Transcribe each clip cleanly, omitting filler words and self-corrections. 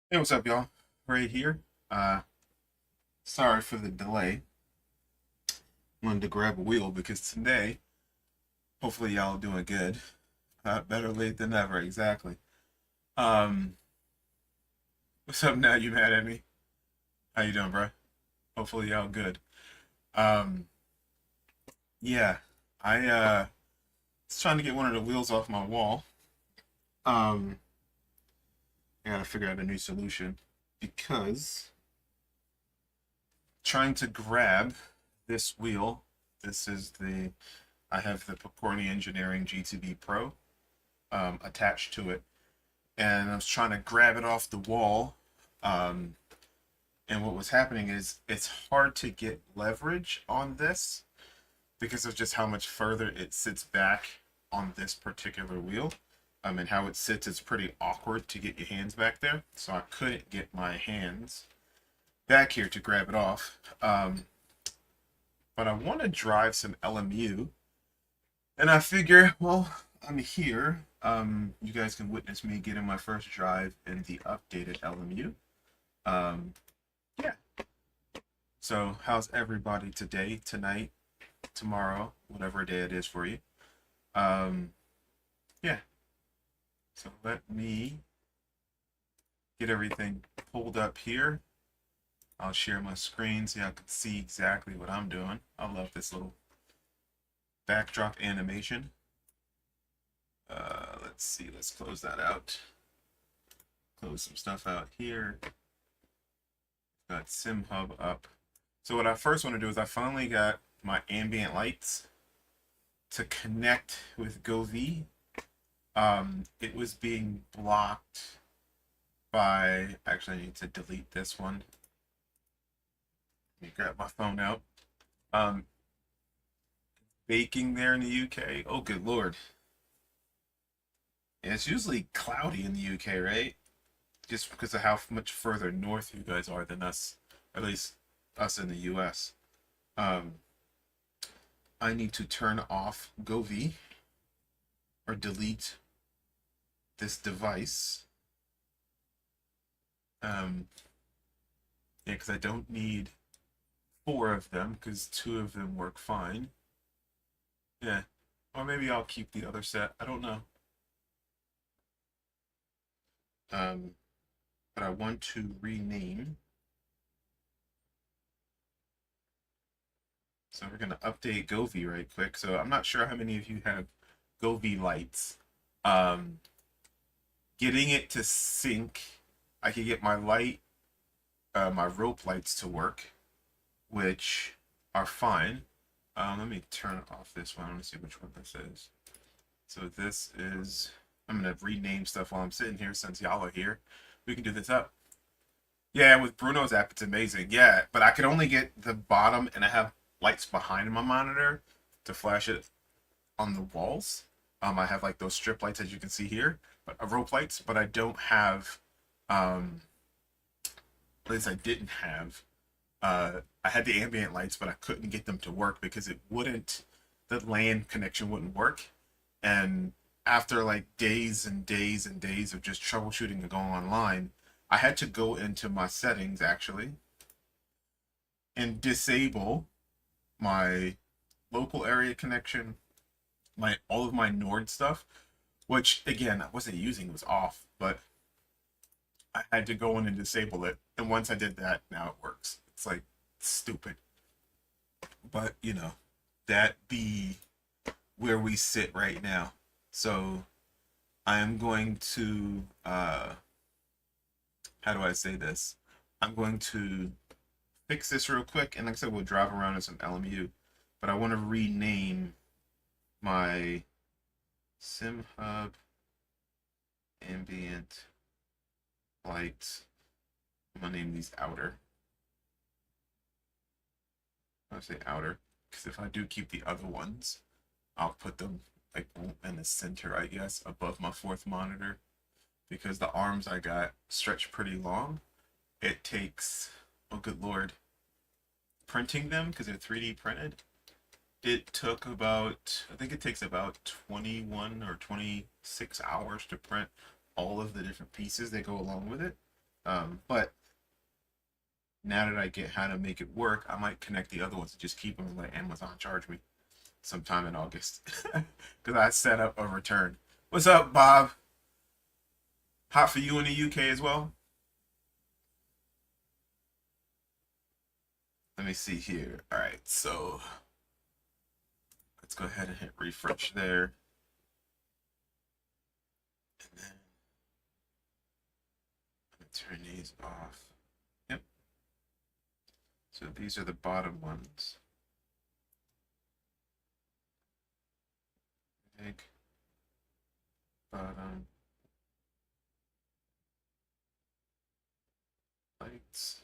Hey, what's up, y'all? Right here. Uh, Sorry for the delay. Wanted to grab a wheel because today, hopefully, y'all doing good. Better late than never, exactly. Um, what's up now? You mad at me? How you doing, bro? Hopefully, y'all good. Um, yeah, I was trying to get one of the wheels off my wall. Um, I gotta figure out a new solution because trying to grab this wheel. This is the I have the Pepperoni Engineering GTB Pro attached to it, and I was trying to grab it off the wall. Um, and what was happening is it's hard to get leverage on this because of just how much further it sits back on this particular wheel. And how it sits is pretty awkward to get your hands back there. So I couldn't get my hands back here to grab it off. But I want to drive some LMU. And I figure, well, I'm here. You guys can witness me getting my first drive in the updated LMU. Um, yeah. So, how's everybody today, tonight, tomorrow, whatever day it is for you? Um, yeah. So let me get everything pulled up here. I'll share my screen so y'all can see exactly what I'm doing. I love this little backdrop animation. Let's see. Let's close that out. Close some stuff out here. Got SimHub up. So what I first want to do is I finally got my ambient lights to connect with GoV. It was being blocked by, actually I need to delete this one. Let me grab my phone out. Um, Baking there in the UK. Oh, good Lord. Yeah, it's usually cloudy in the UK, right? Just because of how much further north you guys are than us, at least us in the US. Um, I need to turn off GoV or delete this device. Yeah, because I don't need four of them because two of them work fine. Yeah, or maybe I'll keep the other set. I don't know. Um, but I want to rename. So we're gonna update GoV right quick. So I'm not sure how many of you have GoV lights. Um, Getting it to sync, I could get my rope lights to work, which are fine. Let me turn off this one. I want to see which one this is. So this is, I'm going to rename stuff while I'm sitting here since y'all are here. We can do this up. Yeah, with Bruno's app, it's amazing. Yeah, but I could only get the bottom, and I have lights behind my monitor to flash it on the walls. I have like those strip lights as you can see here, but rope lights, but I don't have, at least I didn't have I had the ambient lights, but I couldn't get them to work because the LAN connection wouldn't work. And after like days and days and days of just troubleshooting and going online, I had to go into my settings actually and disable my local area connection, my all of my Nord stuff, which again I wasn't using, it was off, but I had to go in and disable it. And once I did that, now it works. It's like stupid. But that be where we sit right now. So I am going to how do I say this? I'm going to fix this real quick, and like I said, we'll drive around in some LMU. But I want to rename my SimHub ambient lights. I'm gonna name these outer. I say outer because if I do keep the other ones, I'll put them like in the center, I guess, above my fourth monitor because the arms I got stretch pretty long. It takes, oh good lord, printing them because they're 3D printed. It took about, I think it takes about 21 or 26 hours to print all of the different pieces that go along with it. But now that I get how to make it work, I might connect the other ones and just keep them and let Amazon charge me sometime in August. Because I set up a return. What's up, Bob? Hot for you in the UK as well? Let me see here. All right, so let's go ahead and hit refresh there. And then I'm going to turn these off. Yep. So these are the bottom ones. Big, bottom, lights.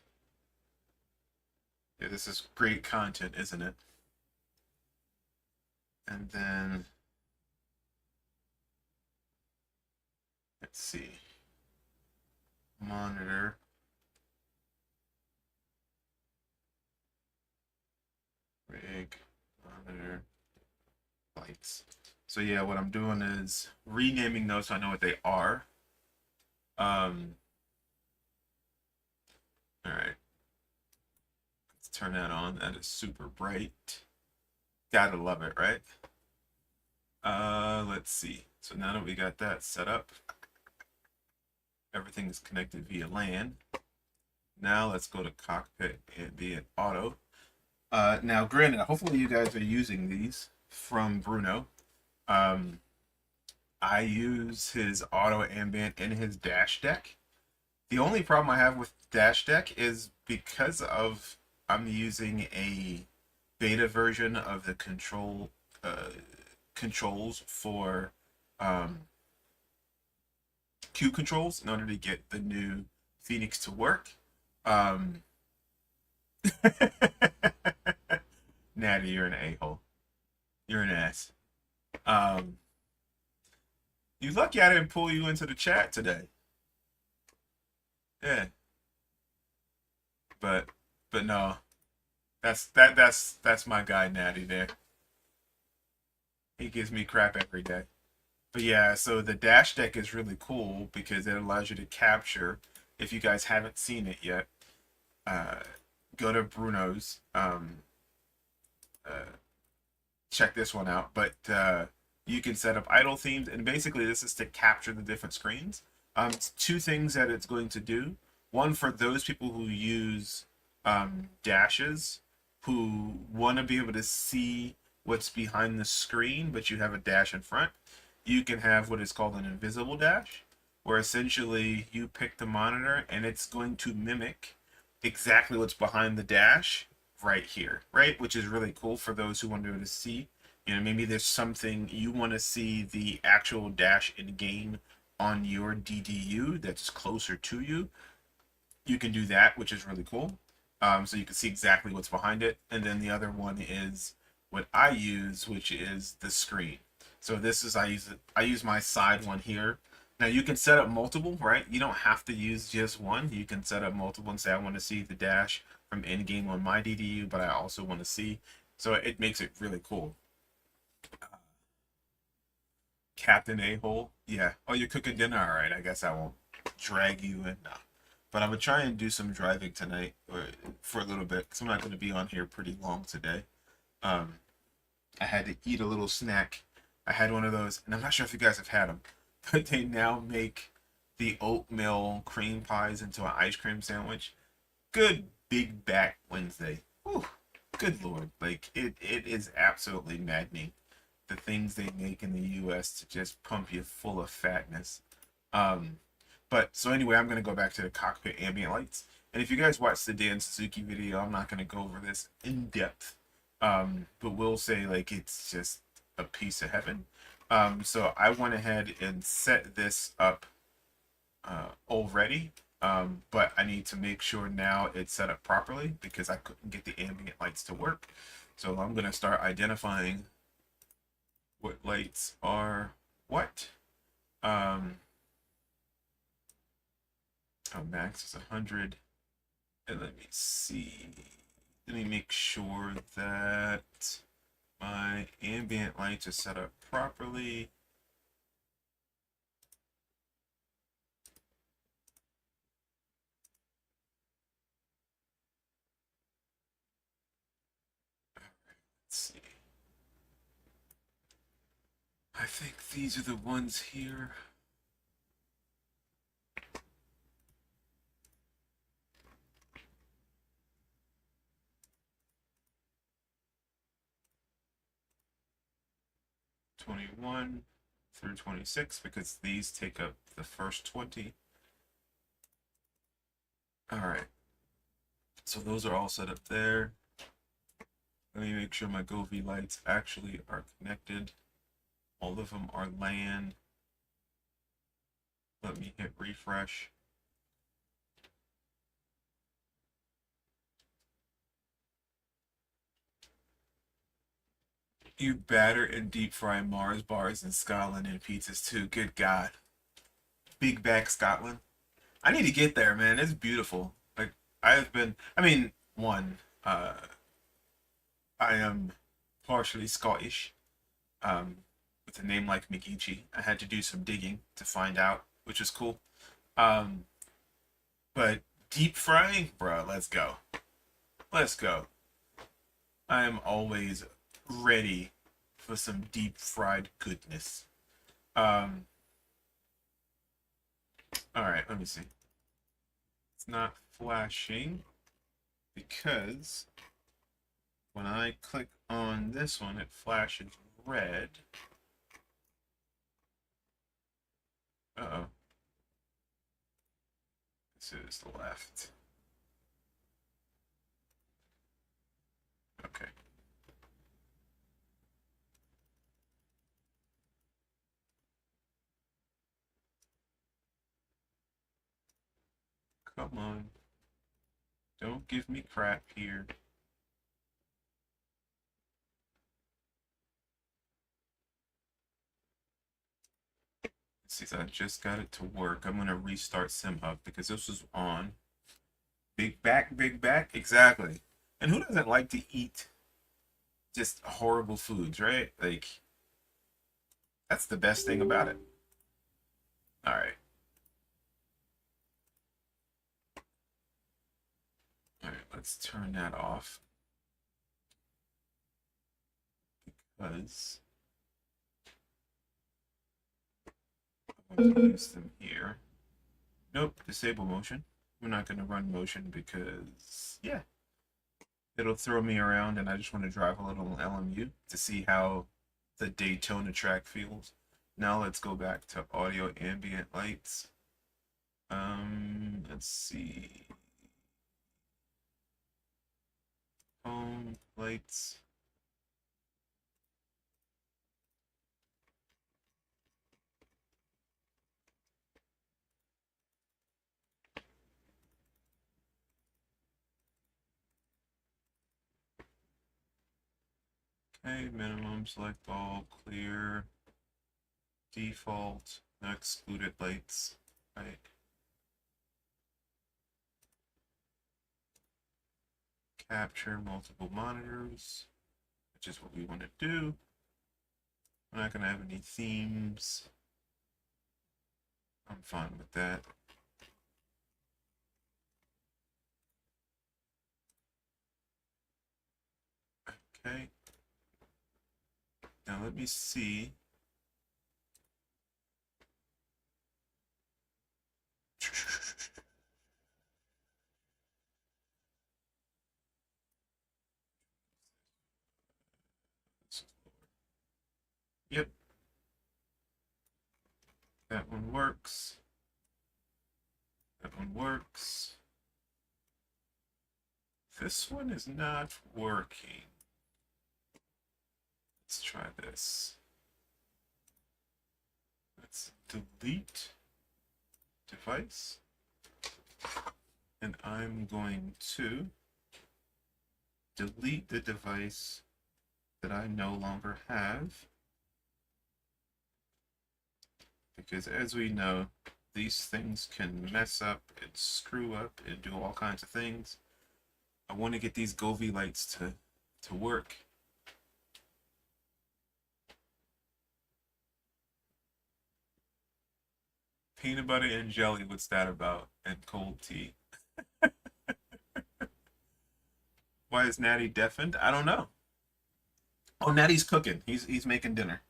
Yeah, this is great content, isn't it? And then, let's see, monitor. Rig, monitor, lights. So yeah, what I'm doing is renaming those so I know what they are. All right. Let's turn that on. That is super bright. Gotta love it, right? Let's see. So now that we got that set up, everything is connected via LAN. Now let's go to cockpit ambient auto. Now, granted, hopefully you guys are using these from Bruno. I use his auto ambient in his dash deck. The only problem I have with dash deck is because of I'm using a beta version of the controls for Q controls in order to get the new Phoenix to work. Natty, you're an a-hole. You're an ass. You lucky I didn't pull you into the chat today. Yeah. But no. That's my guy Natty there. He gives me crap every day. But yeah, so the dash deck is really cool because it allows you to capture, if you guys haven't seen it yet, go to Bruno's, check this one out. But you can set up idle themes, and basically this is to capture the different screens. Two things that it's going to do. One, for those people who use dashes, who want to be able to see what's behind the screen, but you have a dash in front. You can have what is called an invisible dash, where essentially you pick the monitor and it's going to mimic exactly what's behind the dash right here, right? Which is really cool for those who want to be able to see. You know, maybe there's something you want to see the actual dash in game on your DDU that's closer to you. You can do that, which is really cool. So you can see exactly what's behind it. And then the other one is what I use, which is the screen. So this is, I use my side one here. Now you can set up multiple, right? You don't have to use just one. You can set up multiple and say, I want to see the dash from in-game on my DDU, but I also want to see. So it makes it really cool. Captain A-hole. Yeah. Oh, you're cooking dinner? All right. I guess I won't drag you in. No. But I'm going to try and do some driving tonight for a little bit because I'm not going to be on here pretty long today. I had to eat a little snack. I had one of those, and I'm not sure if you guys have had them, but they now make the oatmeal cream pies into an ice cream sandwich. Good big back Wednesday. Whew, good Lord. Like, it is absolutely maddening. The things they make in the U.S. to just pump you full of fatness. But so anyway, I'm going to go back to the cockpit ambient lights. And if you guys watch the Dan Suzuki video, I'm not going to go over this in depth. But we'll say, like, it's just a piece of heaven. So I went ahead and set this up already. But I need to make sure now it's set up properly because I couldn't get the ambient lights to work. So I'm going to start identifying what lights are what. Max is 100. And let me see. Let me make sure that my ambient lights are set up properly. I think these are the ones here. '21 through '26, because these take up the first 20. All right. So those are all set up there. Let me make sure my GoV lights actually are connected. All of them are LAN. Let me hit refresh. You batter and deep fry Mars bars in Scotland and pizzas too. Good God. Big back Scotland. I need to get there, man. It's beautiful. Like I've been one, I am partially Scottish. With a name like McGeechee. I had to do some digging to find out, which is cool. Um, but deep frying, bro, let's go. Let's go. I am always ready for some deep fried goodness. Um, all right, let me see. It's not flashing because when I click on this one, it flashes red. Uh-oh. This is the left. Okay. Come on. Don't give me crap here. Since I just got it to work, I'm gonna restart SimHub because this was on. Big back, big back, exactly. And who doesn't like to eat just horrible foods, right? Like, that's the best thing about it. All right. All right, let's turn that off because I want to use them here. Nope, disable motion. We're not going to run motion because, yeah, it'll throw me around and I just want to drive a little LMU to see how the Daytona track feels. Now let's go back to audio ambient lights. Let's see. Home lights. Okay, minimum, select all, clear, default, no excluded lights, right? Capture multiple monitors, which is what we want to do. We're not going to have any themes. I'm fine with that. Okay. Now let me see. Yep. That one works. That one works. This one is not working. Let's try this. Let's delete device. And I'm going to delete the device that I no longer have. Because as we know, these things can mess up and screw up and do all kinds of things. I want to get these GoV lights to work. Peanut butter and jelly, what's that about? And cold tea. Why is Natty deafened? I don't know. Oh, Natty's cooking. He's making dinner.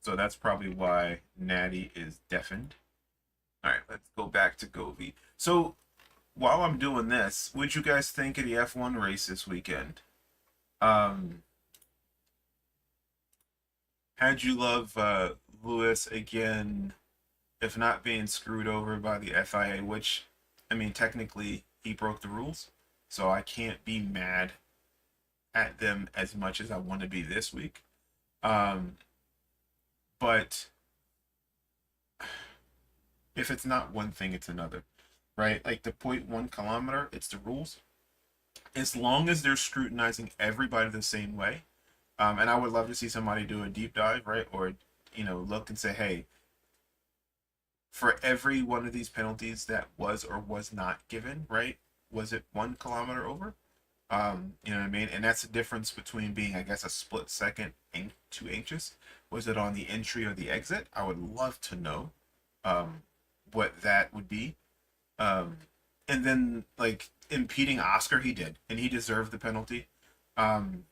So that's probably why Natty is deafened. All right, let's go back to Govey. So while I'm doing this, what'd you guys think of the F1 race this weekend? Um, how'd you love Lewis again, if not being screwed over by the FIA, which, I mean, technically he broke the rules, so I can't be mad at them as much as I want to be this week. Um, but if it's not one thing, it's another, right? Like the 0.1 kilometer, it's the rules. As long as they're scrutinizing everybody the same way, and I would love to see somebody do a deep dive, right? Or, look and say, hey, for every one of these penalties that was or was not given, right? Was it 1 kilometer over? You know what I mean? And that's the difference between being, I guess, a split second too anxious. Was it on the entry or the exit? I would love to know what that would be. Um, and then, like, impeding Oscar, he did, and he deserved the penalty. Um,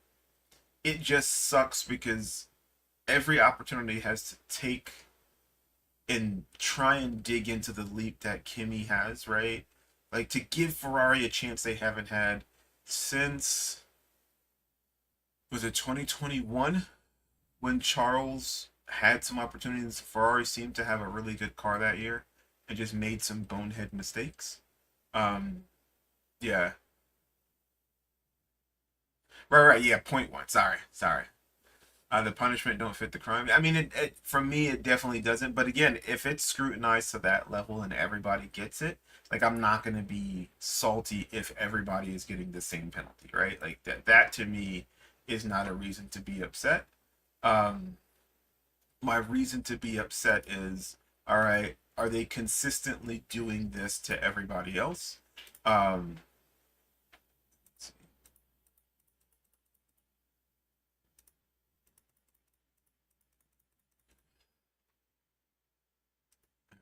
it just sucks because every opportunity has to take and try and dig into the leap that Kimi has, right? Like to give Ferrari a chance they haven't had since, was it 2021 when Charles had some opportunities. Ferrari seemed to have a really good car that year and just made some bonehead mistakes. Um, yeah, right, yeah, point one. Sorry. The punishment don't fit the crime. I mean, for me, it definitely doesn't. But again, if it's scrutinized to that level and everybody gets it, like I'm not gonna be salty if everybody is getting the same penalty, right? Like that to me is not a reason to be upset. Um, my reason to be upset is, all right, are they consistently doing this to everybody else? Um,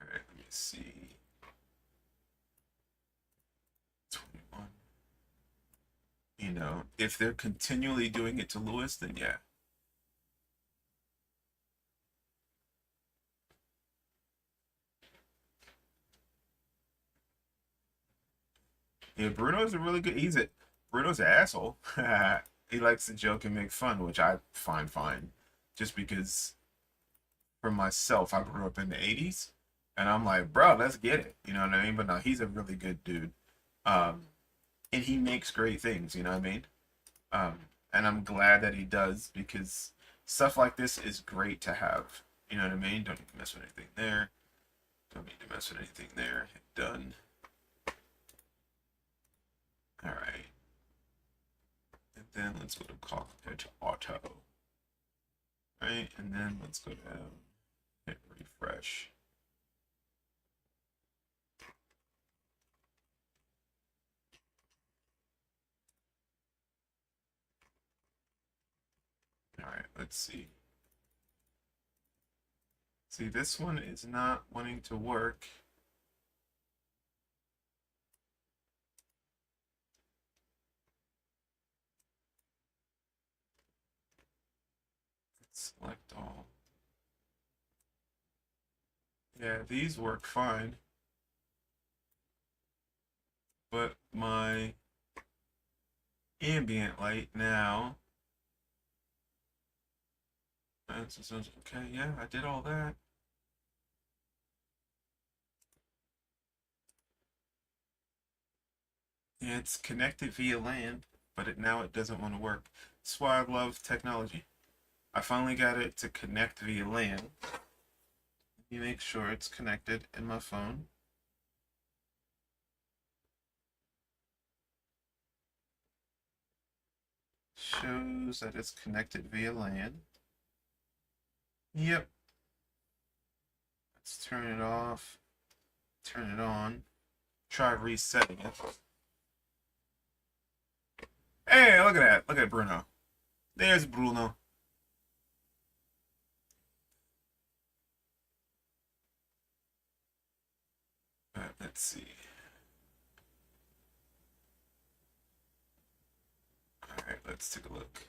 all right, let me see. 21. If they're continually doing it to Lewis, then yeah. Yeah, Bruno's a really good. Bruno's an asshole. He likes to joke and make fun, which I find fine. Just because for myself, I grew up in the '80s, and I'm like, bro, let's get it. You know what I mean? But no, he's a really good dude, um, and he makes great things. You know what I mean? Um, and I'm glad that he does because stuff like this is great to have. You know what I mean? Don't need to mess with anything there. Don't need to mess with anything there. Hit done. All right. And then let's go to cockpit auto. Right, and then let's go down, hit refresh. All right, let's see. See, this one is not wanting to work. Let's select all. Yeah, these work fine. But my ambient light now. Okay, yeah, I did all that. Yeah, it's connected via LAN, but now it doesn't want to work. That's why I love technology. I finally got it to connect via LAN. You make sure it's connected in my phone. Shows that it's connected via LAN. Yep. Let's turn it off. Turn it on. Try resetting it. Hey, look at that. Look at Bruno. There's Bruno. Let's see. All right, let's take a look.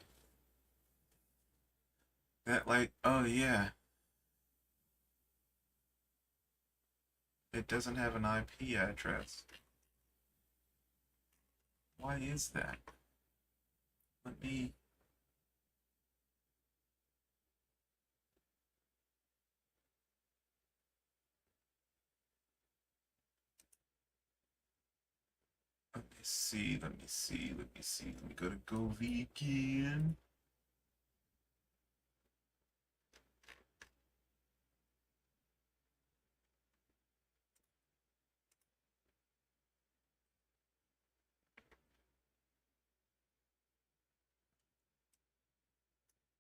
That light. Oh, yeah. it doesn't have an IP address. Why is that? Let me... Let me see, let me see, let me see. Let me go to GoV again.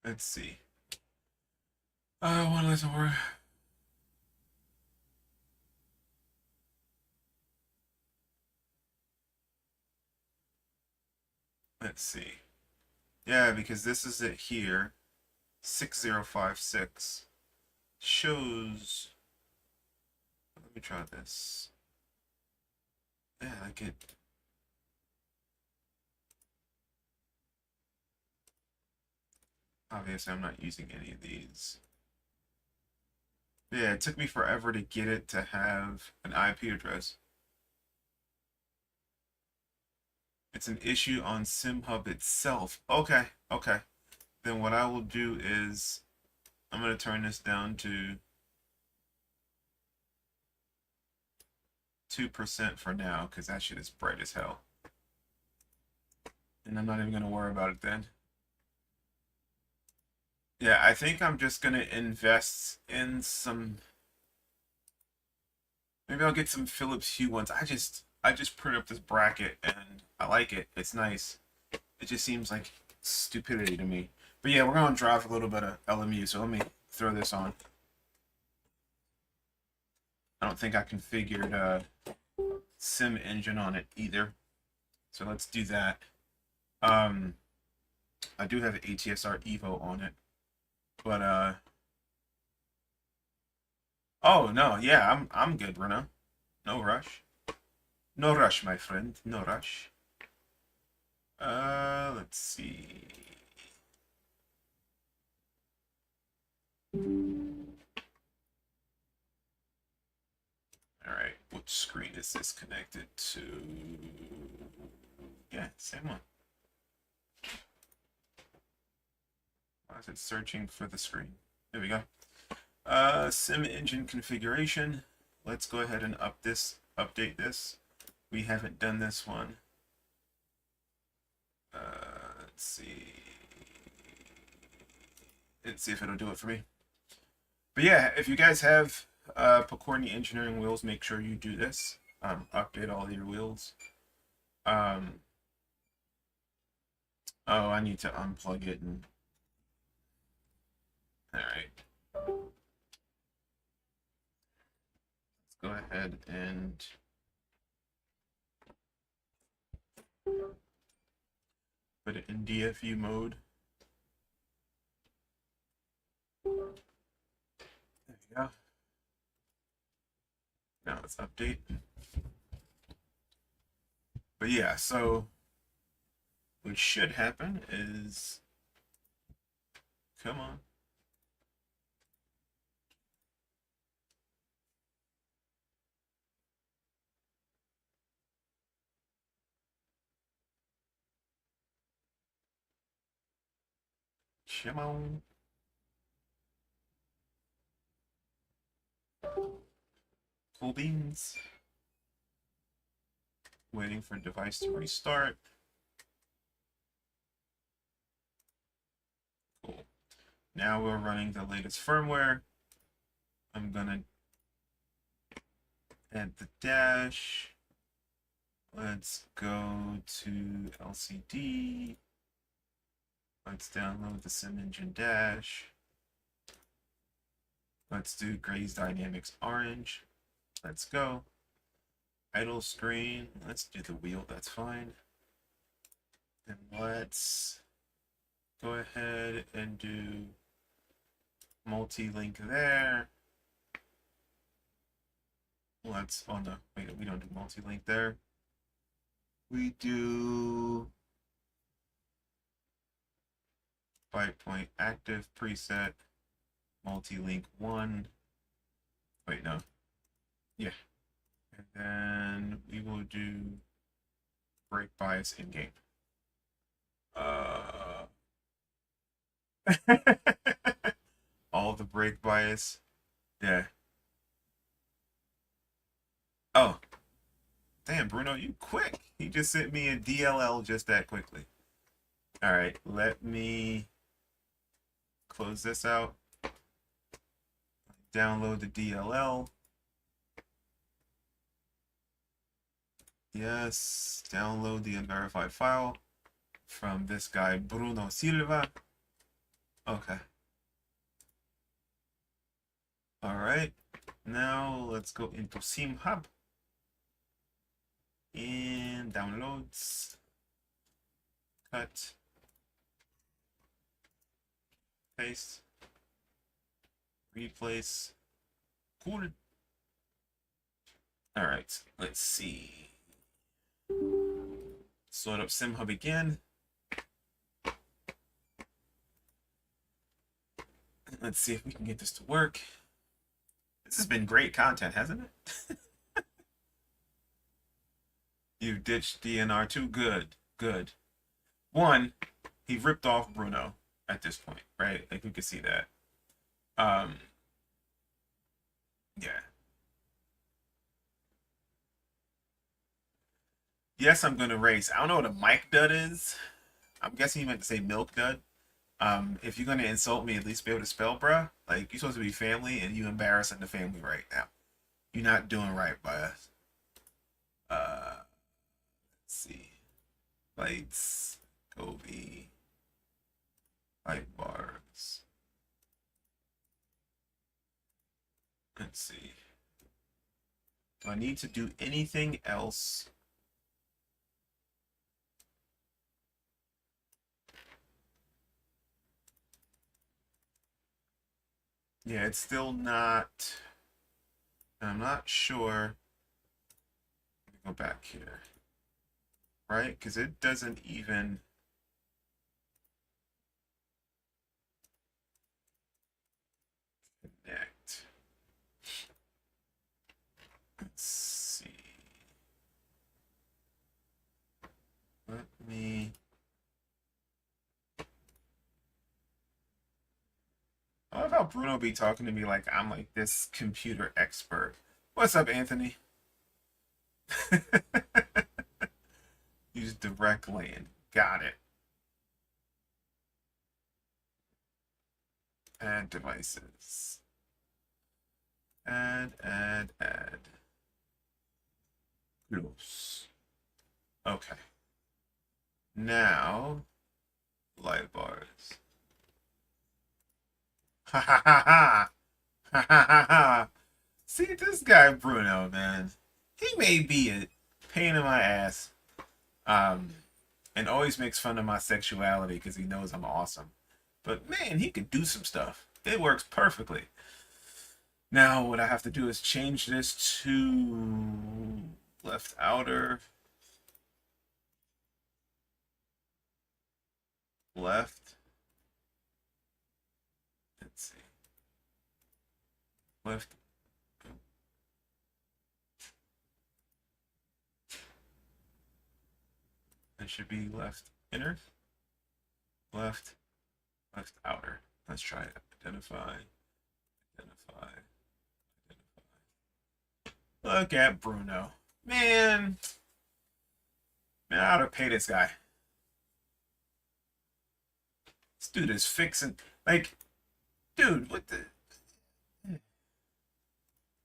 Let's see. One less more. Let's see. Yeah, because this is it here. 6056 shows. Let me try this. Yeah, like it. Obviously, I'm not using any of these. Yeah, it took me forever to get it to have an IP address. It's an issue on SimHub itself. Okay, okay. Then what I will do is I'm going to turn this down to 2% for now, because that shit is bright as hell. And I'm not even going to worry about it then. Yeah, I think I'm just going to invest in some... Maybe I'll get some Philips Hue ones. I just print up this bracket and I like it. It's nice. It just seems like stupidity to me. But yeah, we're going to drive a little bit of LMU, so let me throw this on. I don't think I configured Sim Engine on it either. So let's do that. I do have ATSR Evo on it. But oh no, yeah, I'm good, Bruno. No rush. No rush, my friend. No rush. Let's see. Alright, which screen is this connected to? Yeah, same one. Why is it searching for the screen? There we go. Sim engine configuration. Let's go ahead and update this. We haven't done this one. Let's see. Let's see if it'll do it for me. But yeah, if you guys have Pokorny engineering wheels, make sure you do this. Update all your wheels. Oh, I need to unplug it and... Alright. Let's go ahead and... put it in DFU mode. There you go. Now let's update. But yeah, so what should happen is, come on. Come on. Cool beans. Waiting for device to restart. Cool. Now we're running the latest firmware. I'm gonna add the dash. Let's go to LCD. Let's download the Sim Engine dash. Let's do Grayze Dynamics Orange. Let's go. Idle screen. Let's do the wheel. That's fine. And let's go ahead and do multi-link there. Let's, oh no, wait, we don't do multi-link there. We do 5-point active preset, multi-link 1. Wait, no. Yeah, And then we will do brake bias in game. All the brake bias. Yeah. Oh, damn, Bruno, you quick. He just sent me a DLL just that quickly. All right, let me close this out. Download the DLL. Yes, download the unverified file from this guy, Bruno Silva. Okay. All right, now let's go into SimHub and downloads, cut, paste, replace. Cool. All right, let's see. Load up SimHub again. Let's see if we can get this to work. This has been great content, hasn't it? You've ditched DNR2. Good, good. One, he ripped off Bruno at this point, right? Like we could see that. Yeah. Yes, I'm gonna race. I don't know what a mic dud is. I'm guessing you meant to say milk dud. If you're gonna insult me, at least be able to spell, bruh. Like you're supposed to be family, and you embarrassing the family right now. You're not doing right by us. Let's see. Lights, Gobi, light bars. Let's see. Do I need to do anything else? Yeah, it's still not. I'm not sure. Let me go back here. Right? Because it doesn't even. Connect. Let's see. Let me. I love how Bruno be talking to me like I'm like this computer expert. What's up, Anthony? Use direct lane. Got it. Add devices. Add. Close. Okay. Now, light bars. Ha ha ha ha! Ha ha ha ha! See, this guy Bruno, man. He may be a pain in my ass. And always makes fun of my sexuality because he knows I'm awesome. But man, he could do some stuff. It works perfectly. Now, what I have to do is change this to left outer, left. Let's see. Left. It should be left inner, left outer. Let's try it. Identify. Look at Bruno. Man, I ought to pay this guy. This dude is fixing, like, dude, what the?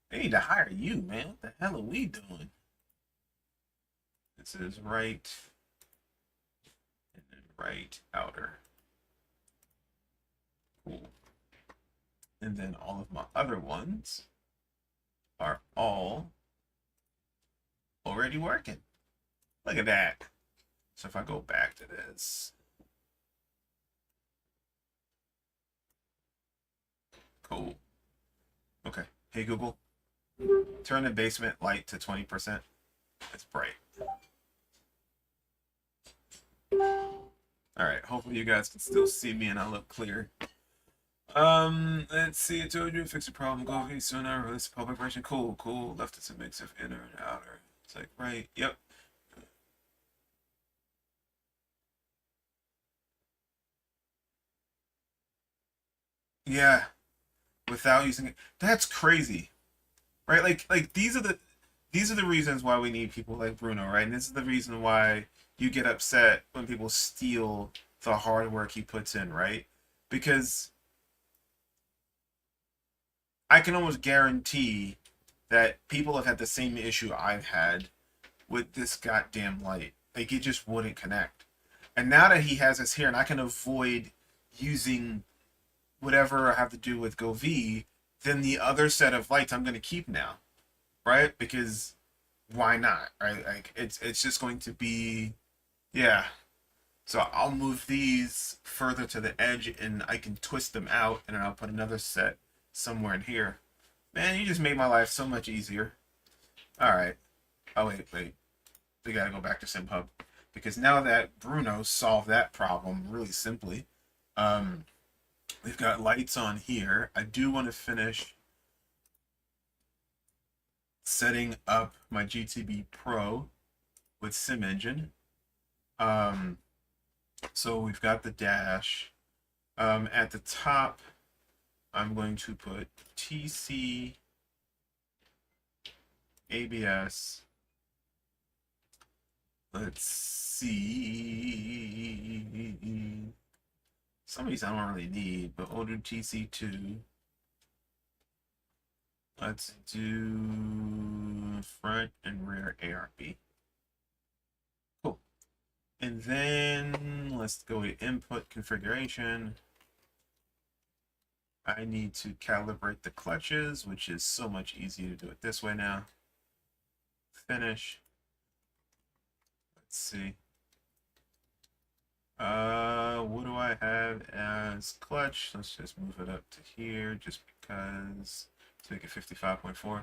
They need to hire you, man. What the hell are we doing? This is right, and then right outer. Cool. And then all of my other ones are all already working. Look at that. So if I go back to this, cool. Okay. Hey Google, turn the basement light to 20%. It's bright. All right. Hopefully you guys can still see me and I look clear. Let's see. I told you to fix a problem. Go V sooner. Release the public version. Cool, cool. Left it's a mix of inner and outer. It's like, right. Yep. Yeah, without using it. That's crazy, right? Like these are the reasons why we need people like Bruno, right? And this is the reason why you get upset when people steal the hard work he puts in, right? Because I can almost guarantee that people have had the same issue I've had with this goddamn light. Like it just wouldn't connect. And now that he has us here and I can avoid using whatever I have to do with GoV, then the other set of lights I'm gonna keep now, right? Because why not, right? Like it's just going to be, yeah. So I'll move these further to the edge and I can twist them out and then I'll put another set somewhere in here. Man, you just made my life so much easier. All right. Oh wait. We gotta go back to SimHub because now that Bruno solved that problem really simply, um, we've got lights on here. I do want to finish setting up my GTB Pro with SimEngine. Um, so we've got the dash. At the top, I'm going to put TC ABS. Let's see. Some of these I don't really need, but we'll do TC2. Let's do front and rear ARB. Cool. And then let's go to input configuration. I need to calibrate the clutches, which is so much easier to do it this way now. Finish. Let's see. What do I have as clutch? Let's just move it up to here just because to make it 55.4.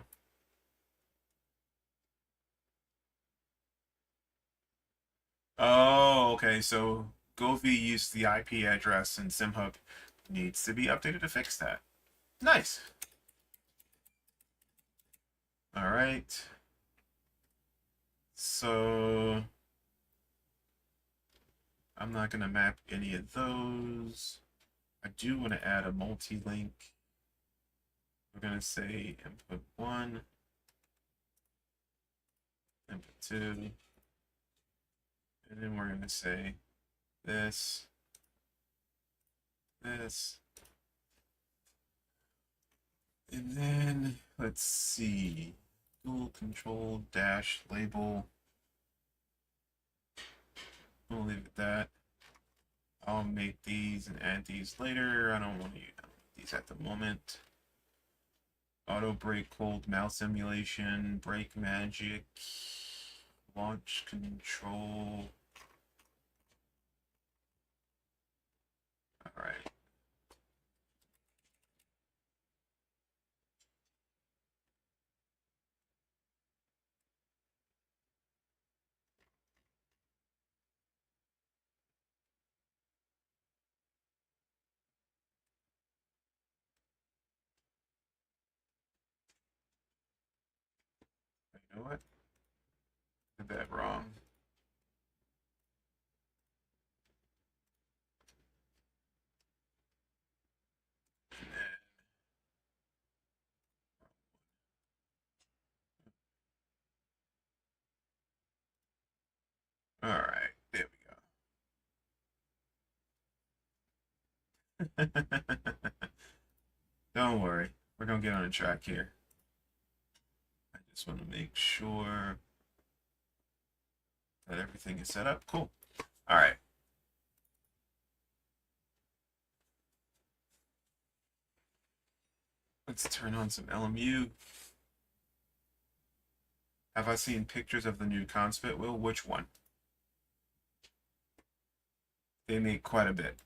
Oh, okay. So Govi used the IP address and SimHub needs to be updated to fix that. Nice. All right. So I'm not going to map any of those. I do want to add a multi-link. We're going to say input 1, input 2, and then we're going to say this, this, and then let's see, dual control dash label. We'll leave it at that. I'll make these and add these later. I don't want to use these at the moment. Auto brake hold, mouse emulation, brake magic, launch control. All right. You know what? Did that wrong. All right. There we go. Don't worry. We're going to get on a track here. I just want to make sure that everything is set up. Cool. All right. Let's turn on some LMU. Have I seen pictures of the new Conspit wheel? Which one? They make quite a bit.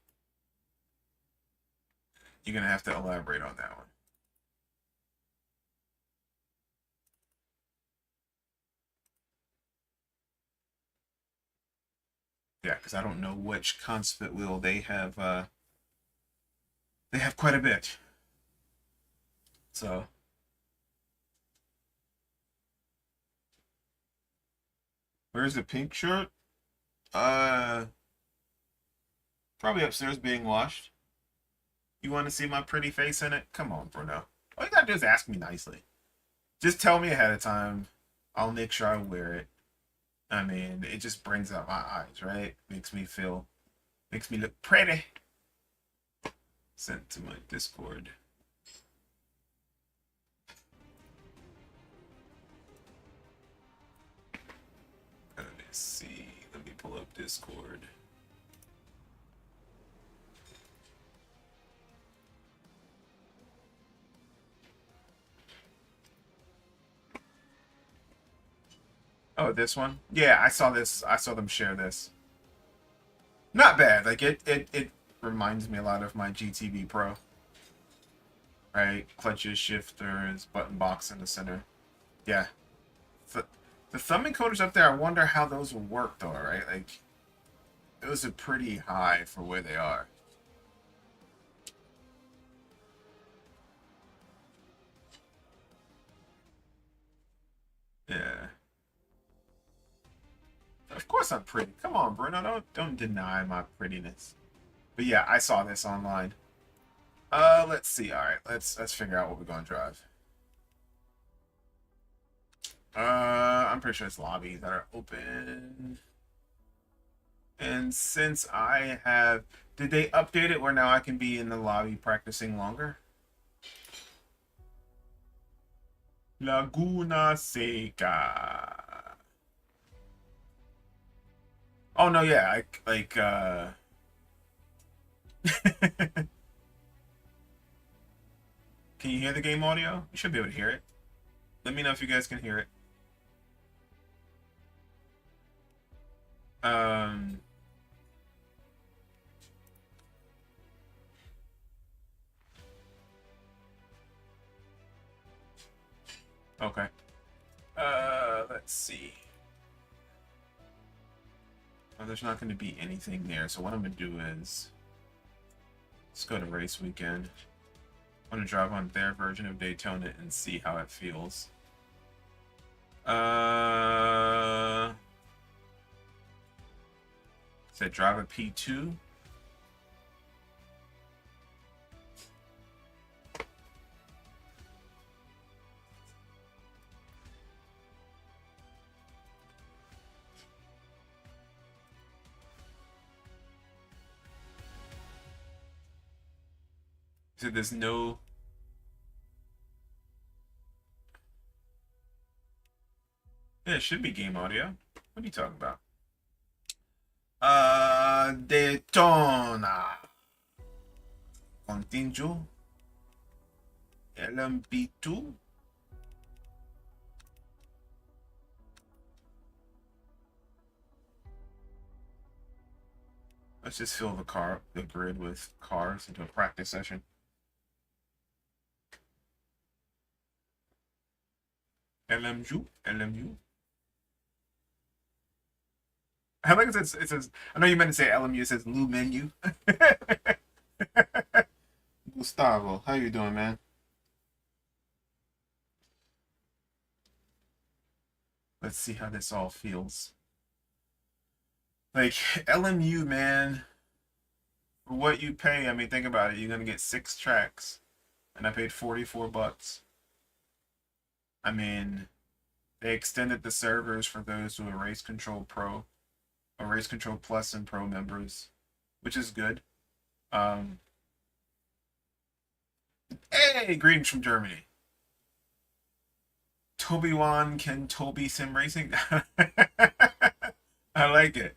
You're going to have to elaborate on that one. Yeah, because I don't know which Conspit wheel they have They have quite a bit. So where's the pink shirt? Uh, Probably upstairs being washed. You want to see my pretty face in it? Come on, Bruno. All you gotta do is ask me nicely. Just tell me ahead of time. I'll make sure I wear it. I mean, it just brings out my eyes, right? Makes me look pretty. Sent to my Discord. Let me see. Let me pull up Discord. Oh, this one? Yeah, I saw this. I saw them share this. Not bad. Like it reminds me a lot of my GTB Pro. Right? Clutches, shifters, button box in the center. Yeah. The thumb encoders up there, I wonder how those will work though, right? Like those are pretty high for where they are. Yeah. Of course I'm pretty. Come on, Bruno. Don't deny my prettiness. But yeah, I saw this online. Let's see. All right, let's figure out what we're gonna drive. I'm pretty sure it's lobbies that are open. And since I have, did they update it where now I can be in the lobby practicing longer? Laguna Seca. Oh no, yeah, Can you hear the game audio? You should be able to hear it. Let me know if you guys can hear it. Um, okay. Let's see. Oh, there's not going to be anything there. So what I'm going to do is let's go to race weekend. I'm going to drive on their version of Daytona and see how it feels. Said drive a P2. So there's no. Yeah, it should be game audio. What are you talking about? Daytona. Continue. LMP2. Let's just fill the grid with cars into a practice session. LMU. I like it says, I know you meant to say LMU, it says Lou Menu. Gustavo, how you doing, man? Let's see how this all feels. Like, LMU, man, for what you pay, I mean, think about it. You're going to get 6 tracks, and I paid $44. I mean, they extended the servers for those who are Race Control Pro, or Race Control Plus and Pro members, which is good. Hey, greetings from Germany. Toby-Wan can Toby sim racing? I like it.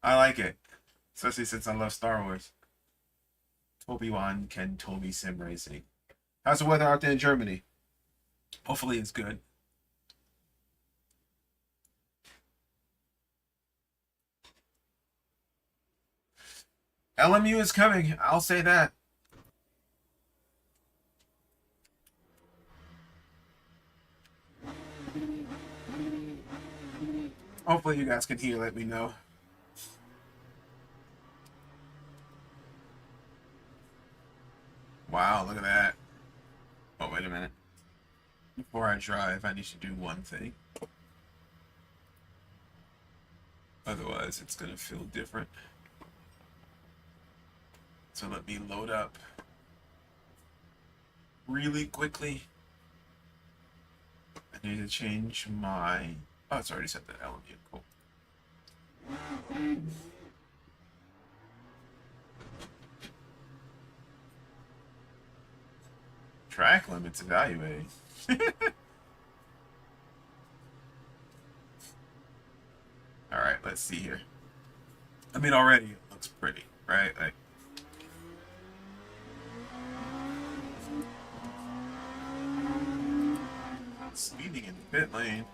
I like it. Especially since I love Star Wars. Toby-Wan can Toby sim racing. How's the weather out there in Germany? Hopefully it's good. LMU is coming. I'll say that. Hopefully you guys can hear. Let me know. Before I drive, I need to do one thing. Otherwise, it's going to feel different. So let me load up really quickly. I need to change my... Oh, it's already set the element. Cool. Track limits evaluating. Alright, let's see here. I mean, already it looks pretty, right? Like, speeding in the pit lane.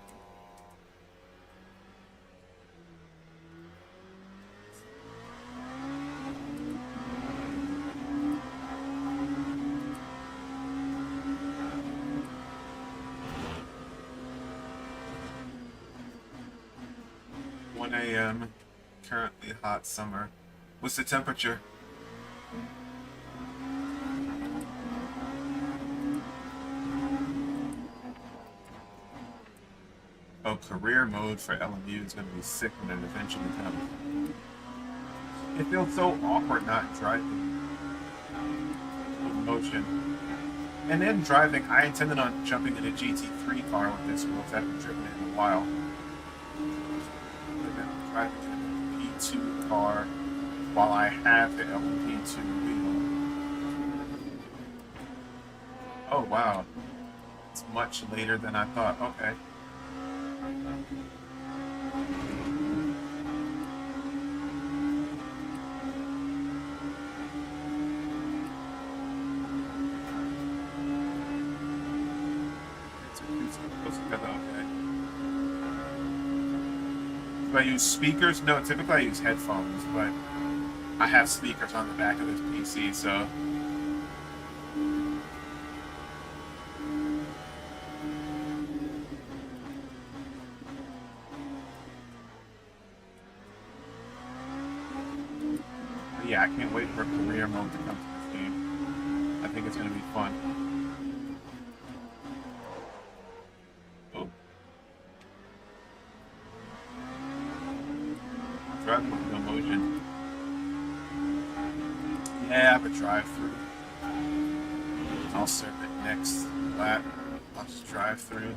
A.m. Currently hot summer. What's the temperature? Oh, career mode for LMU is going to be sick when it eventually comes. It feels so awkward not driving with motion. And then driving, I intended on jumping in a GT3 car with this wheel because I haven't driven it in a while. Driving an LMP2 car while I have the LMP2 wheel. Oh wow, it's much later than I thought. Okay. It's together, okay. Do I use speakers? No, typically I use headphones, but I have speakers on the back of this PC, so... But yeah, I can't wait for career mode to come to this game. I think it's going to be fun. Driving with no motion. Yeah, I have a drive-through. I'll serve it next lap. I'll just drive through.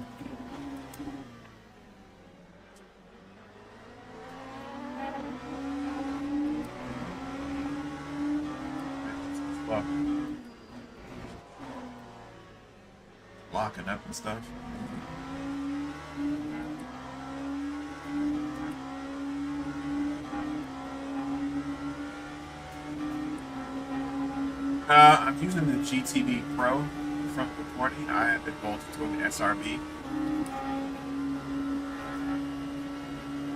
Locking up and stuff. I'm using the GTB Pro from recording. I have it bolted to an SRB.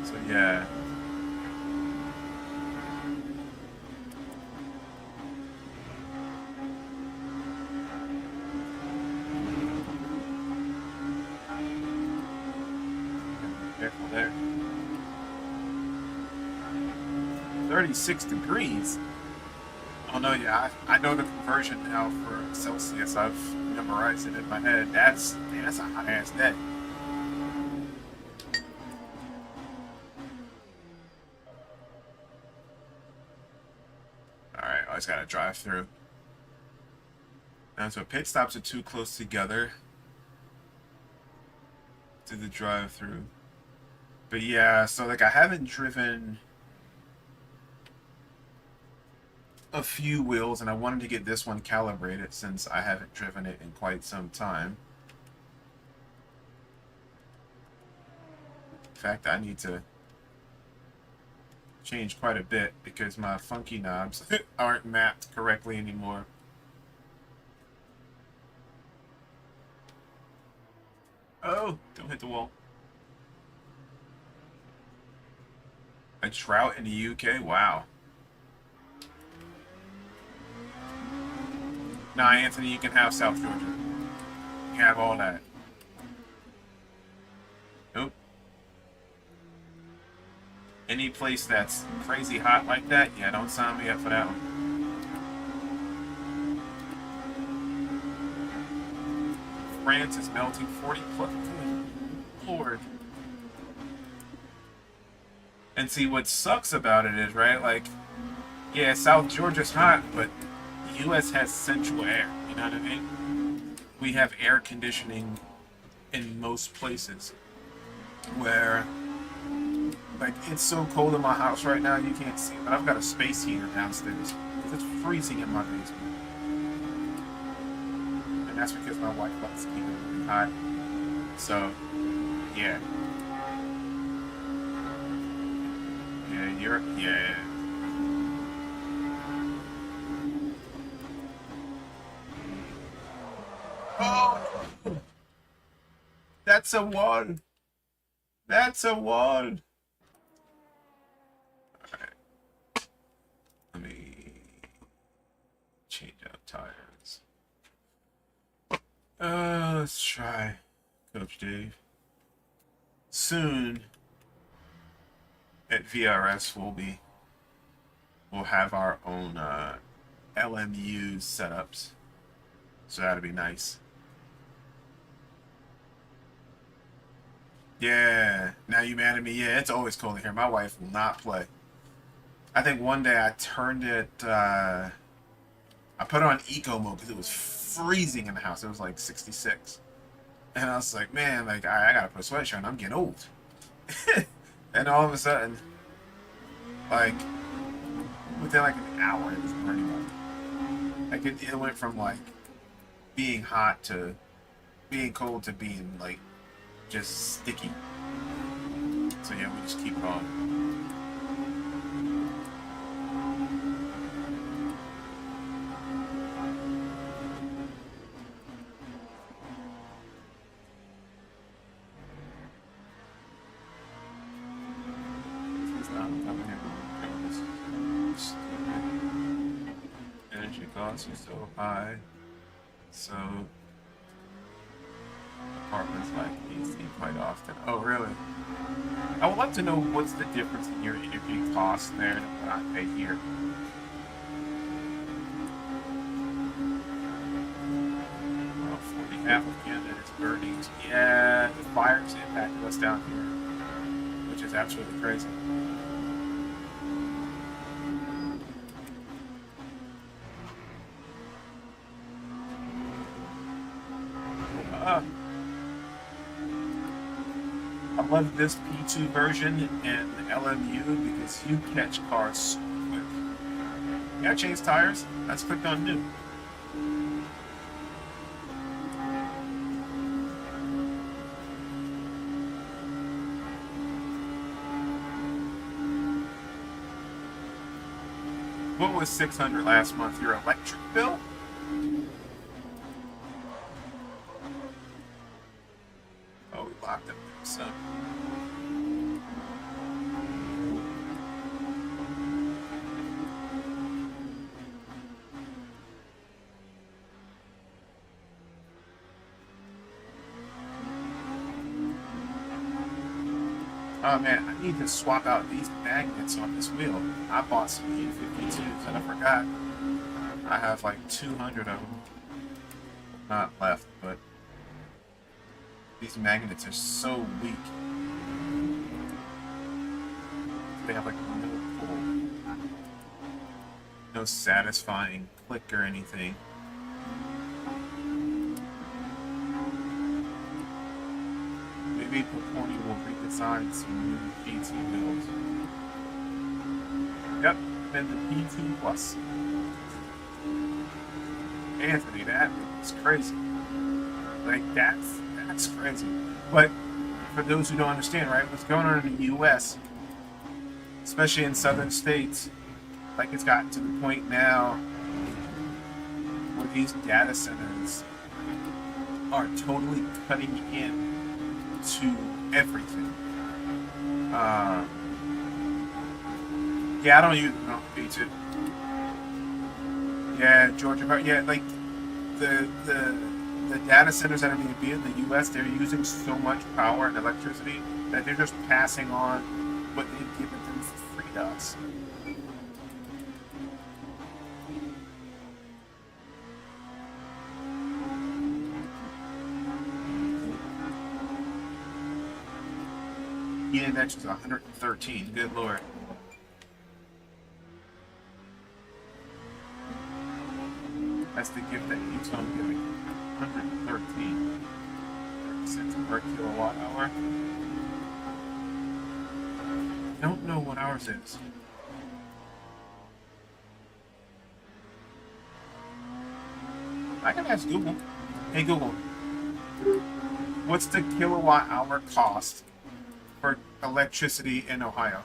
So yeah. Careful there. 36 degrees. Oh no, yeah, I know the conversion now for Celsius. I've memorized it in my head. That's a hot ass day. Alright, I just gotta drive through. Now, so pit stops are too close together to the drive through. But yeah, so like I haven't driven a few wheels, and I wanted to get this one calibrated since I haven't driven it in quite some time. In fact, I need to change quite a bit because my funky knobs aren't mapped correctly anymore. Oh, don't hit the wall. A drought in the UK? Wow. Nah, Anthony, you can have South Georgia. You can have all that. Nope. Any place that's crazy hot like that, yeah, don't sign me up for that one. France is melting 40 plus. Lord. And see, what sucks about it is, right, like, yeah, South Georgia's hot, but the U.S. has central air, you know what I mean? We have air conditioning in most places where, like, it's so cold in my house right now, you can't see it, but I've got a space heater downstairs. It's freezing in my basement. And that's because my wife likes to keep it really hot. So, yeah. Yeah. Oh! That's a wall! That's a wall! Alright. Let me change out tires. Let's try Coach Dave. Soon at VRS we'll have our own LMU setups. So that'll be nice. Yeah, now you mad at me? Yeah, it's always cold in here. My wife will not play. I think one day I turned it, I put it on eco mode because it was freezing in the house. It was like 66. And I was like, man, like, I gotta put a sweatshirt on. I'm getting old. And all of a sudden, like, within like an hour, it was burning up. Like, it went from like being hot to being cold to being like just sticky. So yeah, we just keep it on. Energy costs are so high, so apartments like AC quite often. Oh, really? I would love to know what's the difference in your energy costs there and what I pay here. Well, 40 half of Canada is burning. Yeah, the fires impacted us down here, which is absolutely crazy. I love this P2 version and LMU because you catch cars so quick. Yeah, I changed tires. That's clicked on new. What was $600 last month? Your electric bill? Oh, we locked up so. Oh man, I need to swap out these magnets on this wheel. I bought some E52s and I forgot. I have like 200 of them. Not left, but these magnets are so weak. They have like no pull. No satisfying click or anything. Maybe Peponi will redesign some new PT builds. Yep, and the PT Plus. Anthony, that is crazy. Like, that's crazy. But for those who don't understand, right, what's going on in the U.S., especially in southern states, like it's gotten to the point now where these data centers are totally cutting in to everything. Yeah, I don't use V2. Yeah, Georgia. Yeah, like the data centers that are being built in the U.S. They're using so much power and electricity that they're just passing on what they've given them for free to us. Heat index was 113. Good lord. That's the gift that keeps on giving. 113. 30 cents per kilowatt hour. I don't know what ours is. I can ask Google. Hey Google, what's the kilowatt hour cost for electricity in Ohio?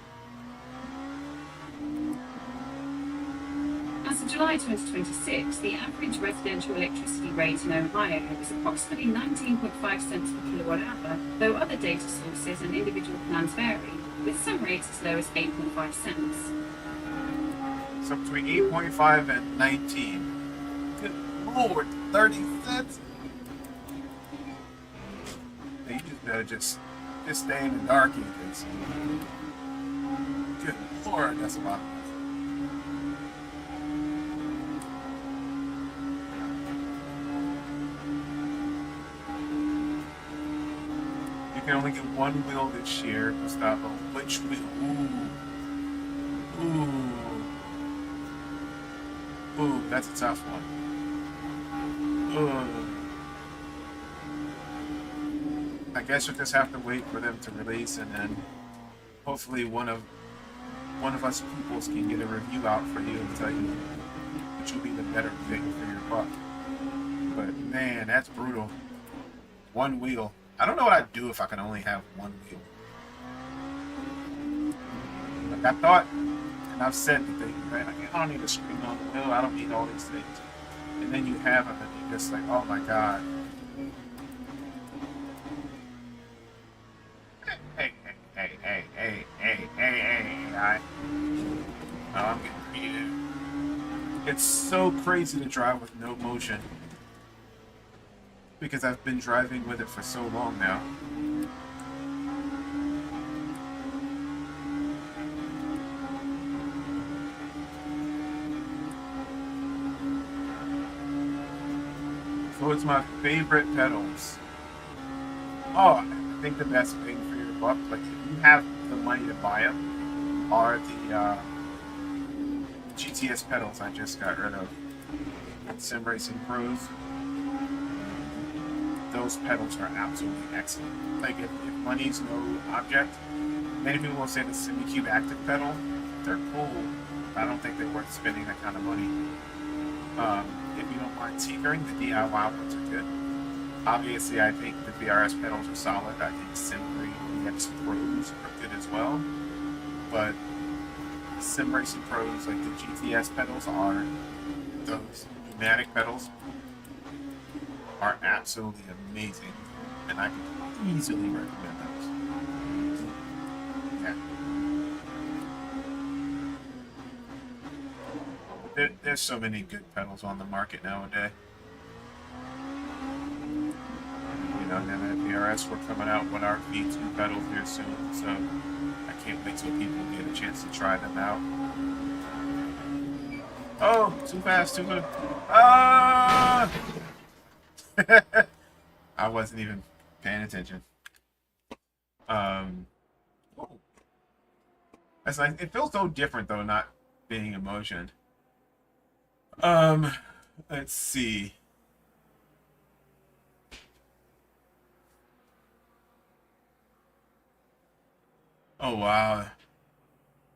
As of July 2026, the average residential electricity rate in Ohio is approximately 19.5 cents per kilowatt hour, though other data sources and individual plans vary, with some rates as low as 8.5 cents. So between 8.5 and 19. Good lord, 30 cents? You just better just stay in the dark, because good lord, that's a lot. You can only get one wheel this year, Gustavo. Which wheel? Ooh, that's a tough one. I guess you'll just have to wait for them to release, and then hopefully one of us peoples can get a review out for you and tell you which will be the better thing for your buck. But man, that's brutal. One wheel. I don't know what I'd do if I could only have one wheel. Like I thought, and I've said the thing, right? Like, I don't need a screen on the wheel. I don't need all these things. And then you have them, and you're just like, oh my god. Hey. Oh, I'm getting heated. It's so crazy to drive with no motion. Because I've been driving with it for so long now. So it's my favorite pedals. Oh, I think the best thing for your buck, like if you have the money to buy them, are the GTS pedals I just got rid of. SimRacing Pros. Those pedals are absolutely excellent. Like if money's no object, many people will say the SemiCube Active pedal, they're cool. But I don't think they're worth spending that kind of money. If you don't mind tinkering, the DIY ones are good. Obviously, I think the VRS pedals are solid. I think SimRacing Pros are good as well. But SimRacing Pros, like the GTS pedals, are those pneumatic pedals are absolutely amazing, and I can easily recommend those. Yeah. There's so many good pedals on the market nowadays. You know, and then at VRS we're coming out with our V2 pedals here soon, so I can't wait till people get a chance to try them out. Oh, too fast, too good. Ah! I wasn't even paying attention. It's like it feels so different though, not being in motion. Let's see. Oh wow.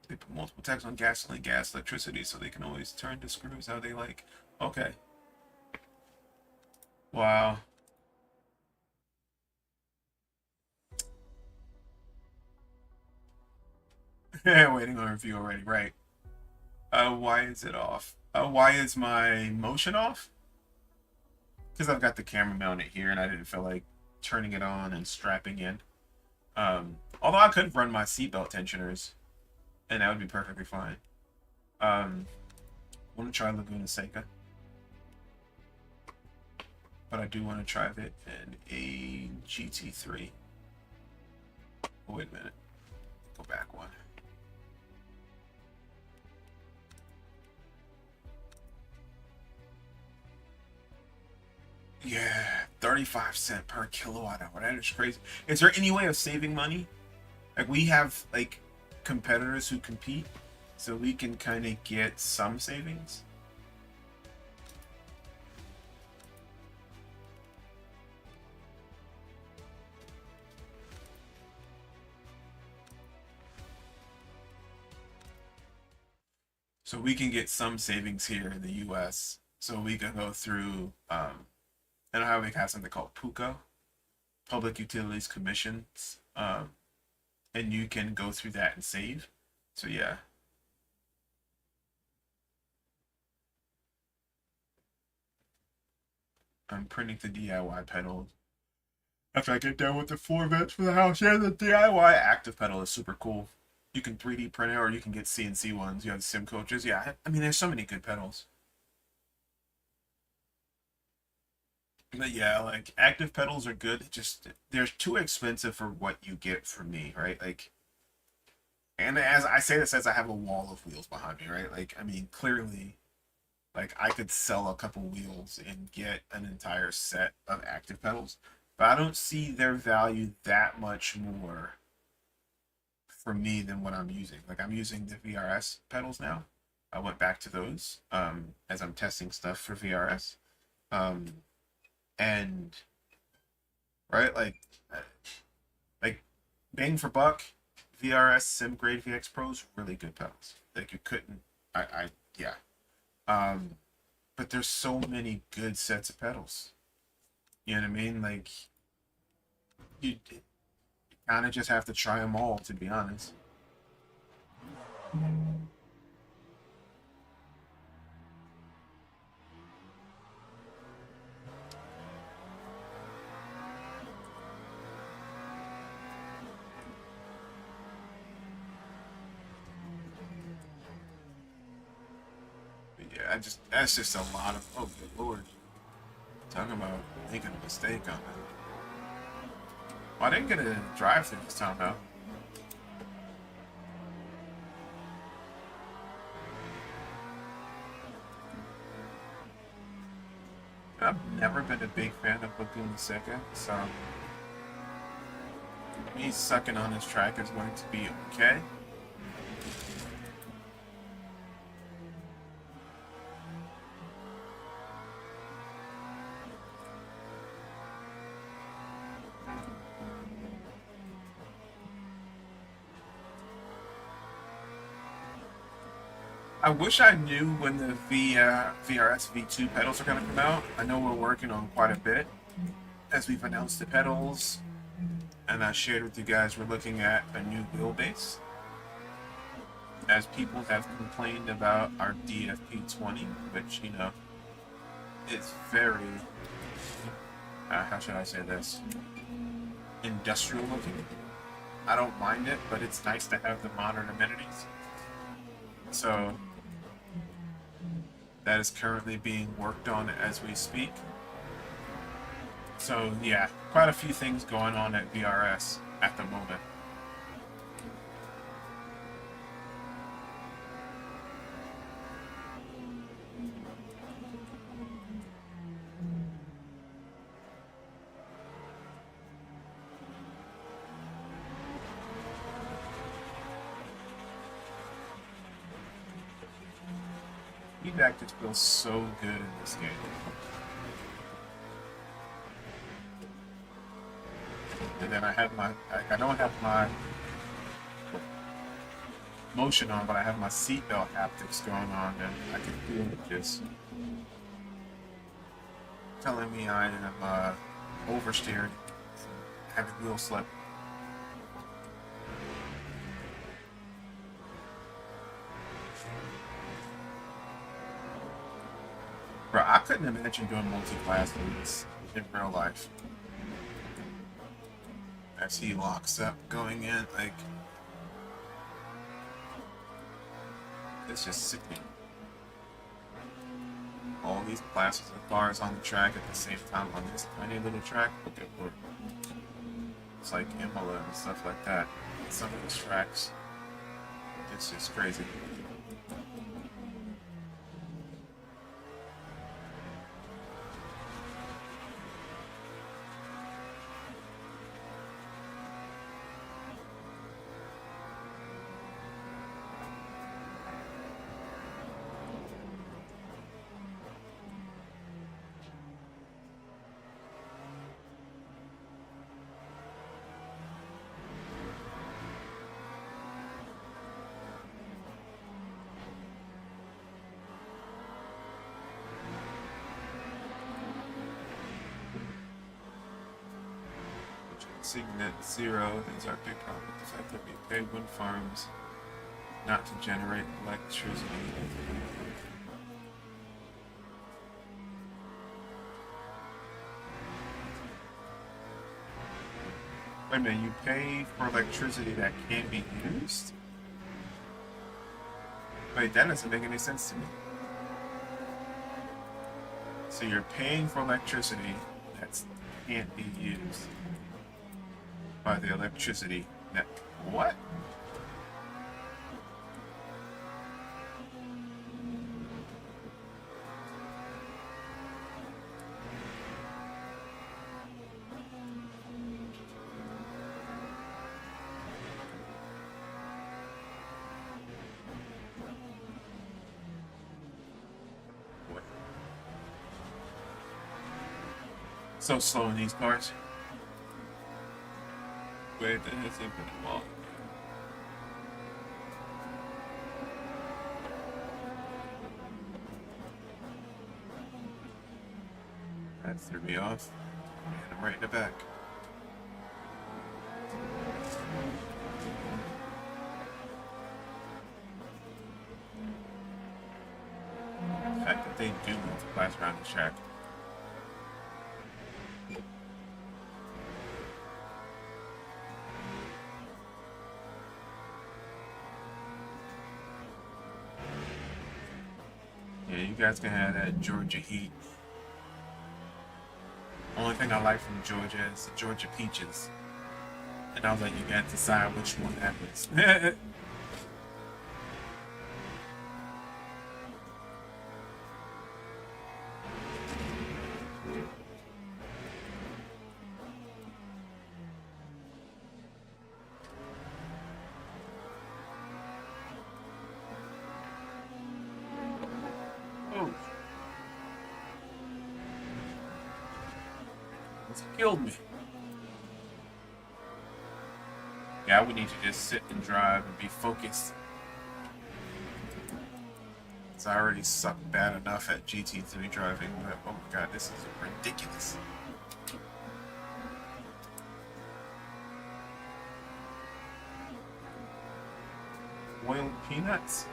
They put multiple tags on gasoline, gas, electricity, so they can always turn the screws how they like. Okay. Wow. Waiting on review already, right. Why is it off? Why is my motion off? Because I've got the camera mounted here and I didn't feel like turning it on and strapping in. Although I could run my seatbelt tensioners and that would be perfectly fine. I want to try Laguna Seca. But I do want to try it in a GT3. Oh, wait a minute. Go back one. Yeah, 35 cents per kilowatt hour. That is crazy. Is there any way of saving money? Like we have like competitors who compete, so we can kind of get some savings. So we can get some savings here in the US. So we can go through, and how we have something called PUCO, Public Utilities Commissions, and you can go through that and save. So yeah. I'm printing the DIY pedal after I get done with the 4 vents for the house. Yeah, the DIY active pedal is super cool. You can 3D print it, or you can get CNC ones. You have sim coaches. Yeah, I mean, there's so many good pedals. But yeah, like active pedals are good. Just they're too expensive for what you get from me, right? Like, and as I say this as I have a wall of wheels behind me, right? Like, I mean, clearly, like I could sell a couple wheels and get an entire set of active pedals, but I don't see their value that much more for me than what I'm using. Like I'm using the VRS pedals now. I went back to those as I'm testing stuff for VRS. And right, like bang for buck, VRS Sim Grade VX Pros, really good pedals. Like you couldn't, yeah. But there's so many good sets of pedals. You know what I mean? Like you kind of just have to try them all, to be honest. But yeah, that's just a lot of, oh good lord. Talking about making a mistake on that. Well, I didn't get a drive through this time though. I've never been a big fan of Laguna Seca, so me sucking on this track is going to be okay. I wish I knew when the VRS V2 pedals are going to come out. I know we're working on quite a bit as we've announced the pedals, and I shared with you guys we're looking at a new wheelbase. As people have complained about our DFP20, which, you know, is very, how should I say this, industrial looking. I don't mind it, but it's nice to have the modern amenities. So that is currently being worked on as we speak. So yeah, quite a few things going on at VRS at the moment. Feedback just feels so good in this game. And then I have my, I don't have my motion on, but I have my seatbelt haptics going on, and I can feel it just telling me I am oversteering, having wheel slip. Bro, I couldn't imagine doing multi-class moves in real life. As he locks up going in, like, it's just sickening. All these classes of cars on the track at the same time on this tiny little track. Look at what it's like Imola and stuff like that. Some of these tracks, it's just crazy. Seeing net zero is our big problem. The fact that we pay wind farms not to generate electricity. Wait a minute, you pay for electricity that can't be used? Wait, that doesn't make any sense to me. So you're paying for electricity that can't be used by the electricity net. What? So slow in these cars. Wait, that hasn't been long. That threw me off. And I'm right in the back. The fact that they do move the class around the track. Yeah, you guys can have that Georgia heat. Only thing I like from Georgia is the Georgia peaches. And I was like, you gotta decide which one that is. Oh. It's killed me. Yeah, I would need to just sit and drive and be focused. Cause I already suck bad enough at GT3 driving, but oh my god, this is ridiculous. Boiled peanuts?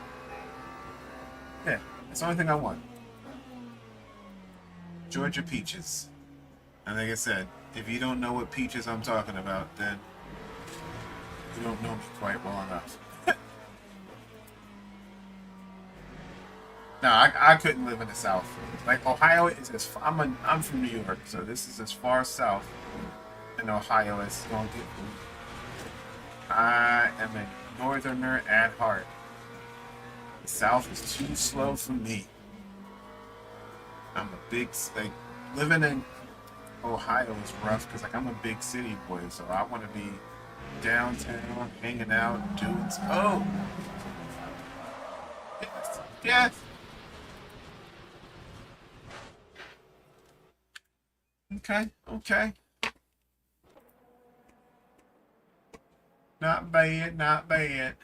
Yeah, that's the only thing I want. Georgia peaches. And like I said, if you don't know what peaches I'm talking about, then you don't know me quite well enough. No, I couldn't live in the South. Like Ohio is as far, I'm from New York, so this is as far south in Ohio as it's gonna get me. I am a northerner at heart. The South is too slow for me. I'm a big like living in Ohio is rough because like I'm a big city boy, so I want to be downtown, hanging out, doing. Oh, yes, yes. Okay, okay. Not bad, not bad.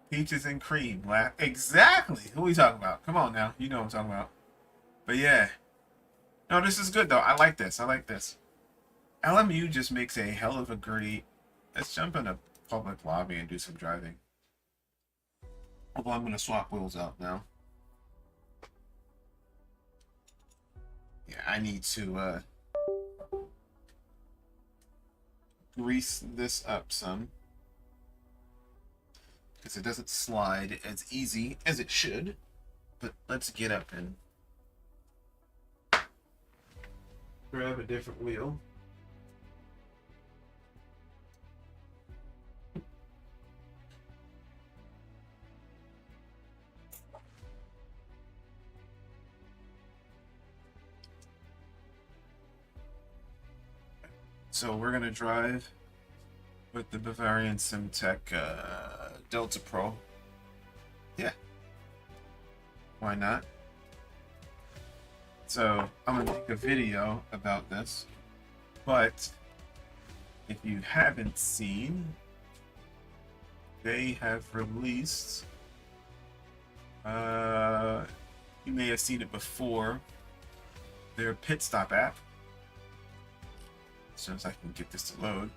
Peaches and cream. Exactly. Who are we talking about? Come on now. You know what I'm talking about. But yeah. No, this is good though. I like this. I like this. LMU just makes a hell of a great... Let's jump in a public lobby and do some driving. Although I'm going to swap wheels out now. Yeah, I need to grease this up some. Because it doesn't slide as easy as it should. But let's get up and grab a different wheel. So we're gonna drive with the Bavarian SimTech Delta Pro. Yeah, why not? So I'm gonna make a video about this, but if you haven't seen, they have released, you may have seen it before, their pit stop app. As soon as I can get this to load.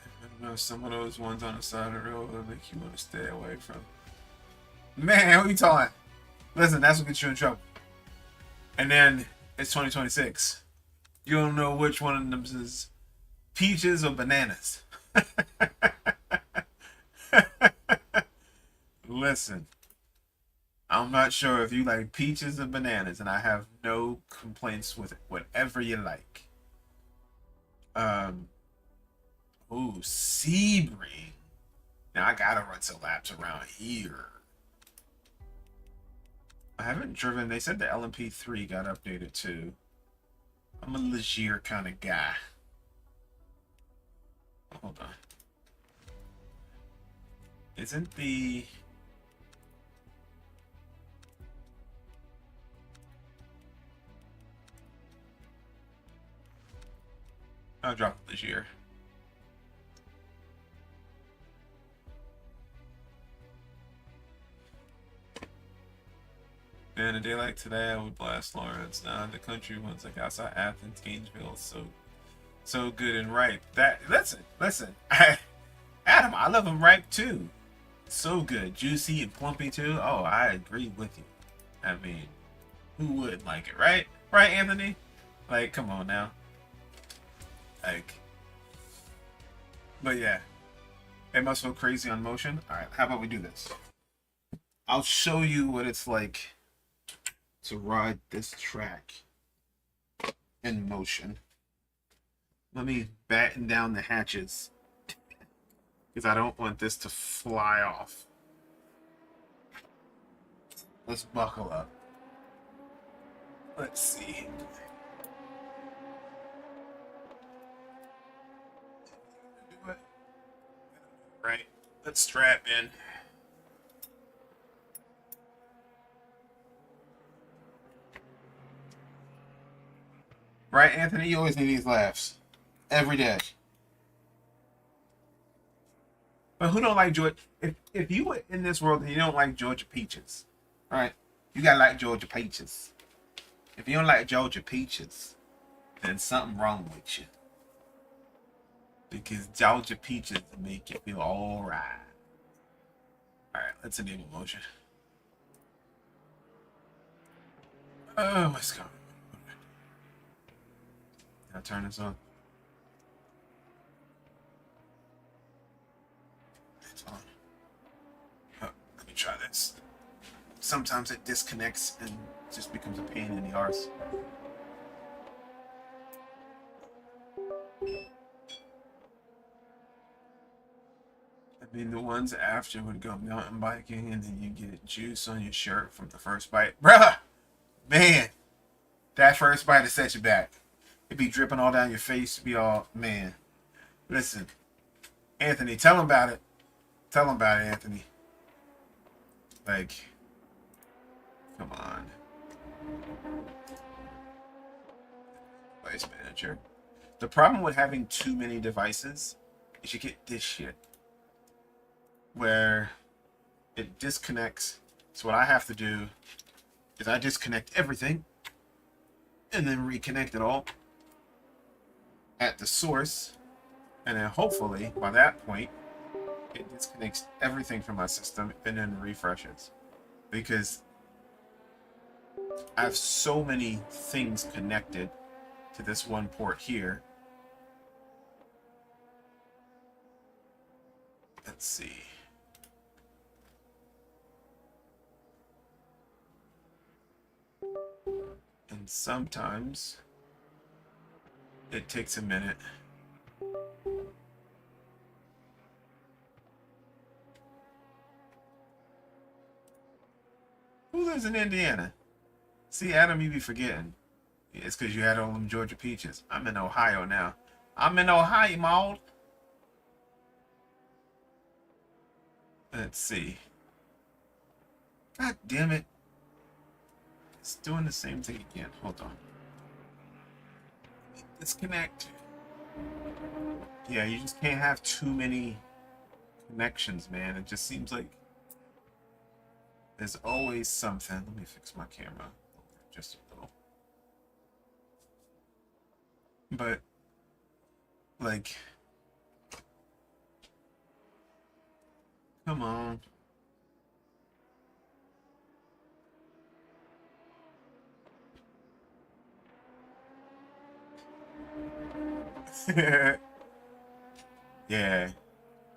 I don't know, some of those ones on the side of the road will make you want to stay away from. Man, what are you talking? Listen, that's what gets you in trouble. And then it's 2026. You don't know which one of them is peaches or bananas. Listen, I'm not sure if you like peaches or bananas, and I have no complaints with it. Whatever you like. Ooh, Sebring. Now I gotta run some laps around here. I haven't driven. They said the LMP3 got updated too. I'm a Ligier kind of guy. Hold on. Isn't the... I'll drop it this year. Man, a day like today, I would blast Lawrence. Now the country ones like outside Athens, Gainesville, so good and ripe. That listen, Adam, I love him ripe too. So good, juicy and plumpy too. Oh, I agree with you. I mean, who wouldn't like it, right? Right, Anthony? Like, come on now. Like, but yeah, it must feel crazy on motion. All right, how about we do this? I'll show you what it's like to ride this track in motion. Let me batten down the hatches because I don't want this to fly off. Let's buckle up. Let's see. Do it. Right. Let's strap in. Right, Anthony? You always need these laughs. Every day. But who don't like Georgia? If you were in this world and you don't like Georgia peaches, right? You gotta like Georgia peaches. If you don't like Georgia peaches, then something wrong with you. Because Georgia peaches make you feel alright. Alright, let's enable motion. Oh, let's go. I'll turn this on. It's on. Oh, let me try this. Sometimes it disconnects and just becomes a pain in the arse. I mean, the ones after would go mountain biking and then you get juice on your shirt from the first bite. Bruh! Man! That first bite will set you back. It'd be dripping all down your face. It'd be all, man. Listen, Anthony, tell him about it. Tell him about it, Anthony. Like, come on. Device manager. The problem with having too many devices is you get this shit where it disconnects. So what I have to do is I disconnect everything and then reconnect it all at the source, and then hopefully by that point it disconnects everything from my system and then refreshes, because I have so many things connected to this one port here. Let's see. And sometimes it takes a minute. Who lives in Indiana? See, Adam, you be forgetting. It's because you had all them Georgia peaches. I'm in Ohio now. I'm in Ohio, Maud. Let's see. God damn it. It's doing the same thing again. Hold on. Disconnect. Yeah, you just can't have too many connections, man. It just seems like There's always something. Let me fix my camera just a little. But, like, come on. Yeah.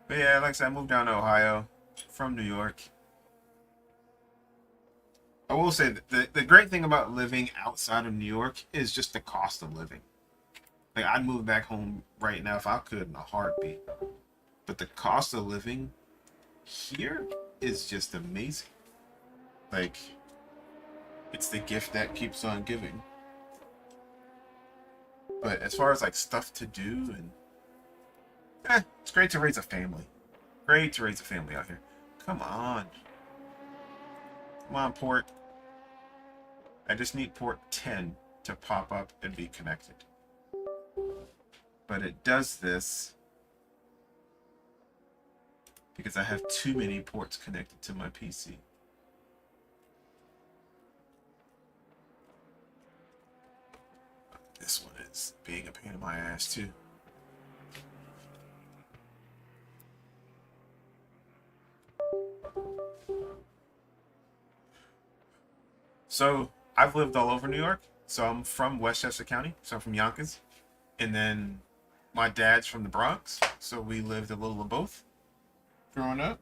But yeah, like I said, I moved down to Ohio from New York. I will say that the great thing about living outside of New York is just the cost of living. Like, I'd move back home right now if I could in a heartbeat. But the cost of living here is just amazing. Like, it's the gift that keeps on giving. But as far as like stuff to do, and it's great to raise a family. Great to raise a family out here. Come on. Come on, port. I just need port 10 to pop up and be connected. But it does this because I have too many ports connected to my PC. This one is being a pain in my ass too. So I've lived all over New York. So I'm from Westchester County. So I'm from Yonkers. And then my dad's from the Bronx. So we lived a little of both growing up.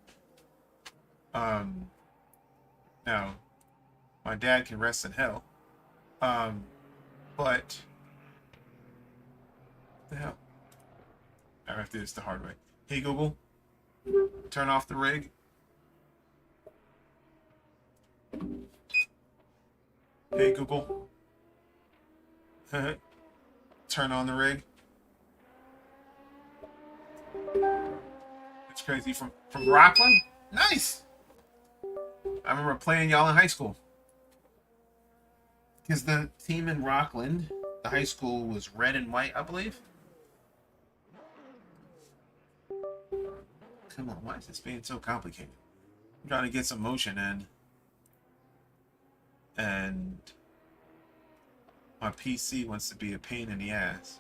Now, my dad can rest in hell. But what the hell? I have to do this the hard way. Hey Google, turn off the rig. Hey Google, turn on the rig. It's crazy. From Rockland? Nice! I remember playing y'all in high school. Because the team in Rockland, the high school, was red and white, I believe. Come on, why is this being so complicated? I'm trying to get some motion in. And my PC wants to be a pain in the ass.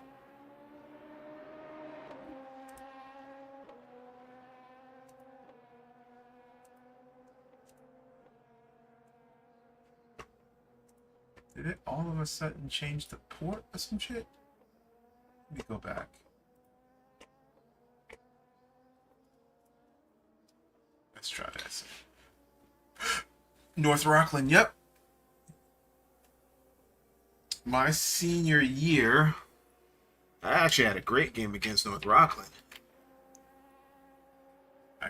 Did it all of a sudden change the port or some shit? Let me go back. Let's try this. North Rockland, yep. My senior year, I actually had a great game against North Rockland. I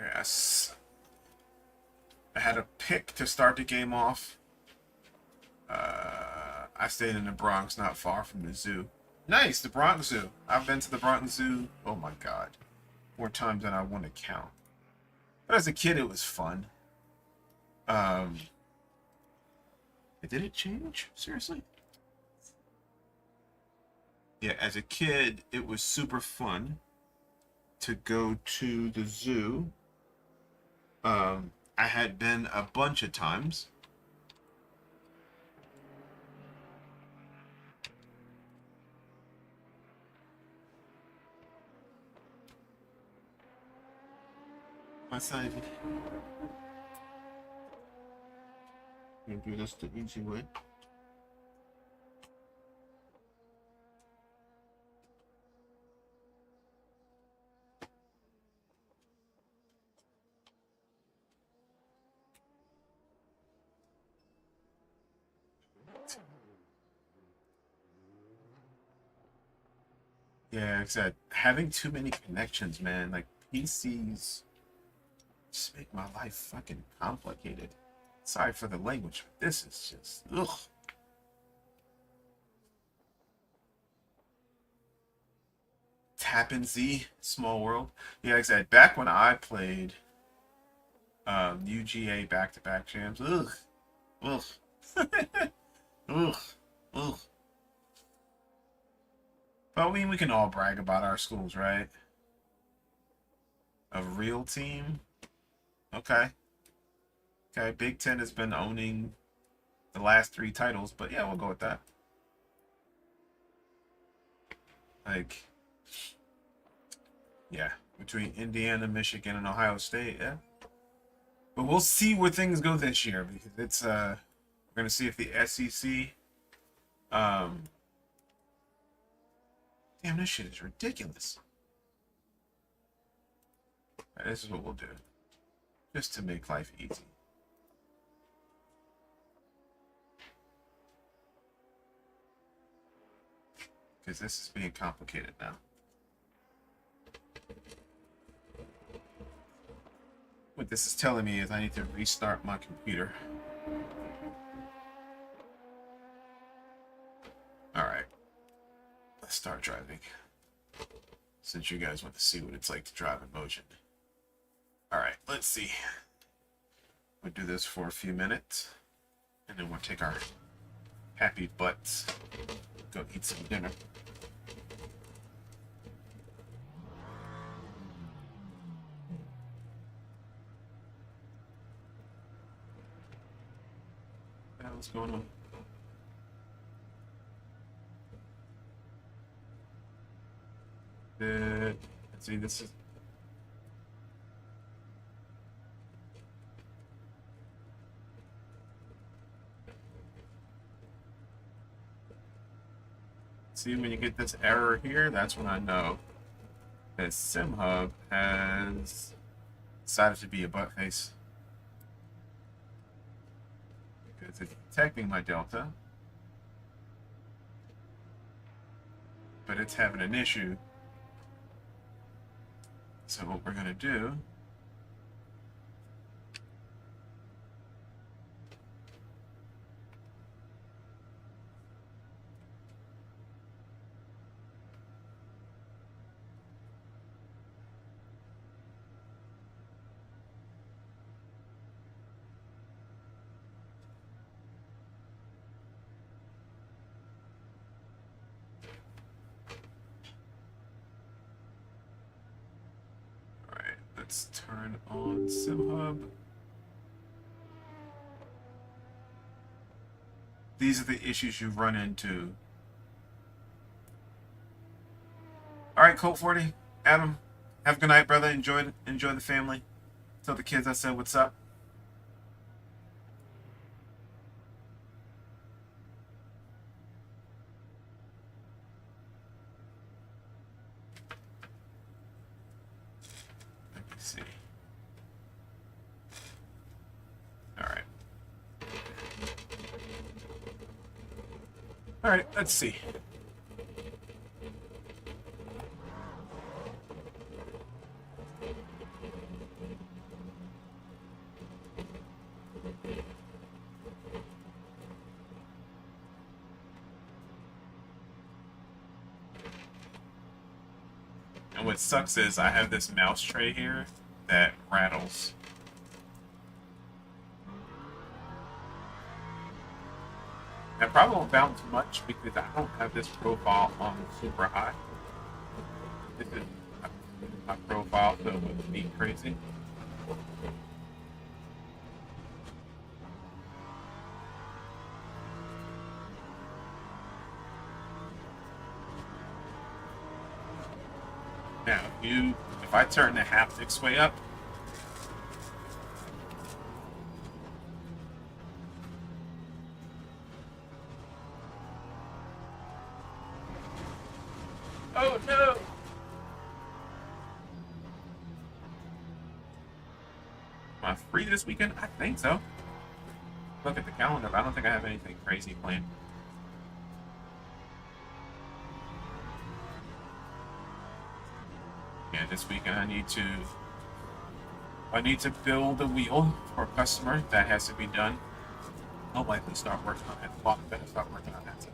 had a pick to start the game off. I stayed in the Bronx, not far from the zoo. Nice, the Bronx Zoo. I've been to the Bronx Zoo, oh my god, more times than I want to count. But as a kid, it was fun. Did it change? Seriously? Yeah, as a kid, it was super fun to go to the zoo. I had been a bunch of times. Let's not even... I'm gonna do this the easy way. Yeah, like I said, having too many connections, man. Like, PCs just make my life fucking complicated. Sorry for the language, but this is just, ugh. Tappan Z, Small World. Yeah, like I said, back when I played UGA back-to-back jams, ugh. Ugh. Ugh. Ugh. But I mean, we can all brag about our schools, right? A real team? Okay. Okay, Big Ten has been owning the last 3 titles, but yeah, we'll go with that. Like, yeah, between Indiana, Michigan, and Ohio State, yeah. But we'll see where things go this year because it's we're gonna see if the SEC. Damn, this shit is ridiculous. Right, this is what we'll do, just to make life easy. Because this is being complicated now. What this is telling me is I need to restart my computer. Alright. Let's start driving. Since you guys want to see what it's like to drive in motion. Alright, let's see. We'll do this for a few minutes. And then we'll take our happy butts. Go eat some dinner. What's going on? Let's see, this is... See, when you get this error here, that's when I know that SimHub has decided to be a butt face. Because it's detecting my delta, but it's having an issue. So what we're going to do let's turn on SimHub. These are the issues you run into. Alright, Colt 40, Adam, have a good night, brother. Enjoy the family. Tell the kids I said what's up. See. Alright. Alright, let's see. And what sucks is I have this mouse tray here that rattles. I probably won't bounce much because I don't have this profile on super high. This is my profile, so it would be crazy. Now, if I turn the haptics way up, oh no! Am I free this weekend? I think so. Look at the calendar, but I don't think I have anything crazy planned. Yeah, this weekend I need to build a wheel for a customer. That has to be done. I'll likely start working on that. Well, I'm gonna start working on that today.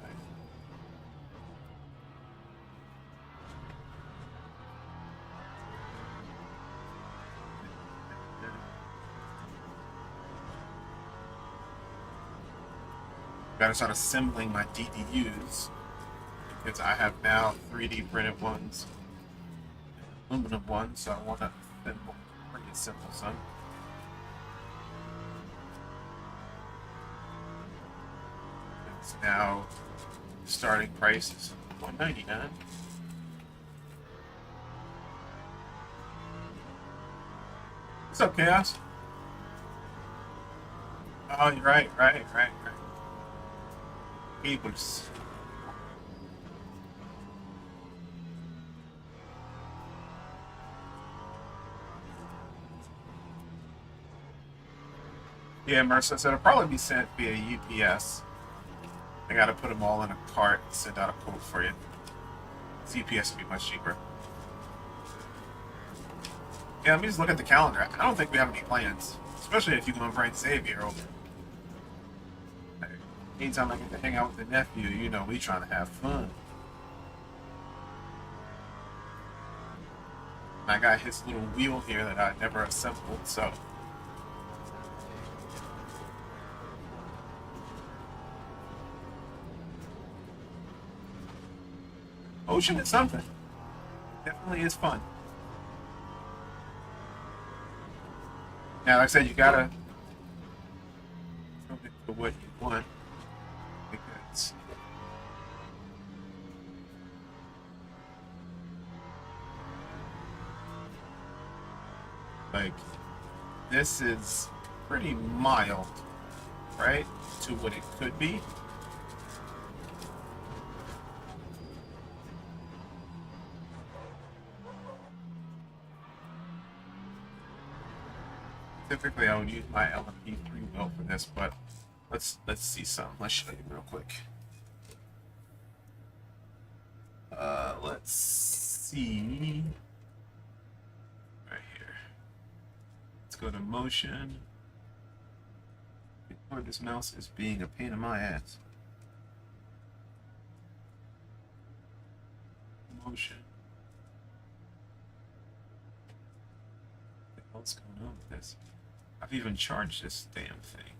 Gotta start assembling my DDUs because I have now 3D printed ones, aluminum ones, so I want to assemble pretty simple, son. now starting price is $199. What's up, Chaos? Oh, you're right. Cables. Yeah, Mercer said it'll probably be sent via UPS. I gotta put them all in a cart and send out a quote for you. UPS would be much cheaper. Yeah, let me just look at the calendar. I don't think we have any plans, especially if you can bring Xavier over. Anytime I get to hang out with the nephew, you know we trying to have fun. And I got his little wheel here that I never assembled, so. Ocean is something. Definitely is fun. Now, like I said, you gotta go for what you want, because like this is pretty mild, right, to what it could be. Typically, I would use my LMP3 wheel for this, but let's see something. Let's show you real quick. Let's see right here. Let's go to motion. Ignore this mouse is being a pain in my ass. Motion. What the hell's going on with this? I've even charged this damn thing.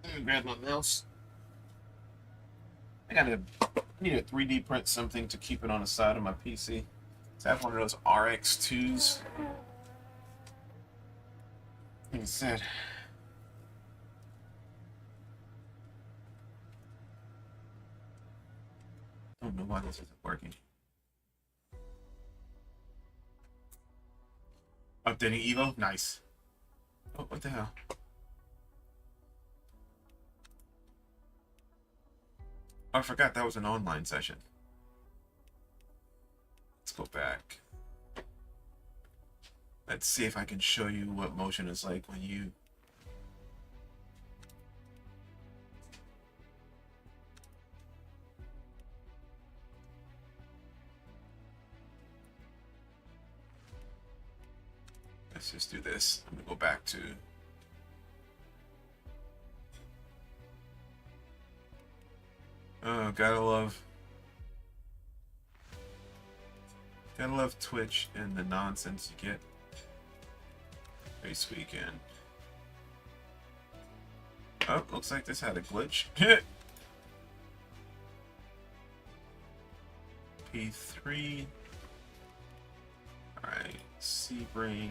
Let me grab my mouse. I need a 3D print something to keep it on the side of my PC. So I have one of those RX2s. Like I said, I don't know why this isn't working. Updating Evo? Nice. Oh, what the hell? Oh, I forgot that was an online session. Let's go back. Let's see if I can show you what motion is like when you... Let's just do this. I'm gonna go back to... Oh, gotta love Twitch and the nonsense you get. Race weekend. Oh, looks like this had a glitch. P3. Alright, Sebring.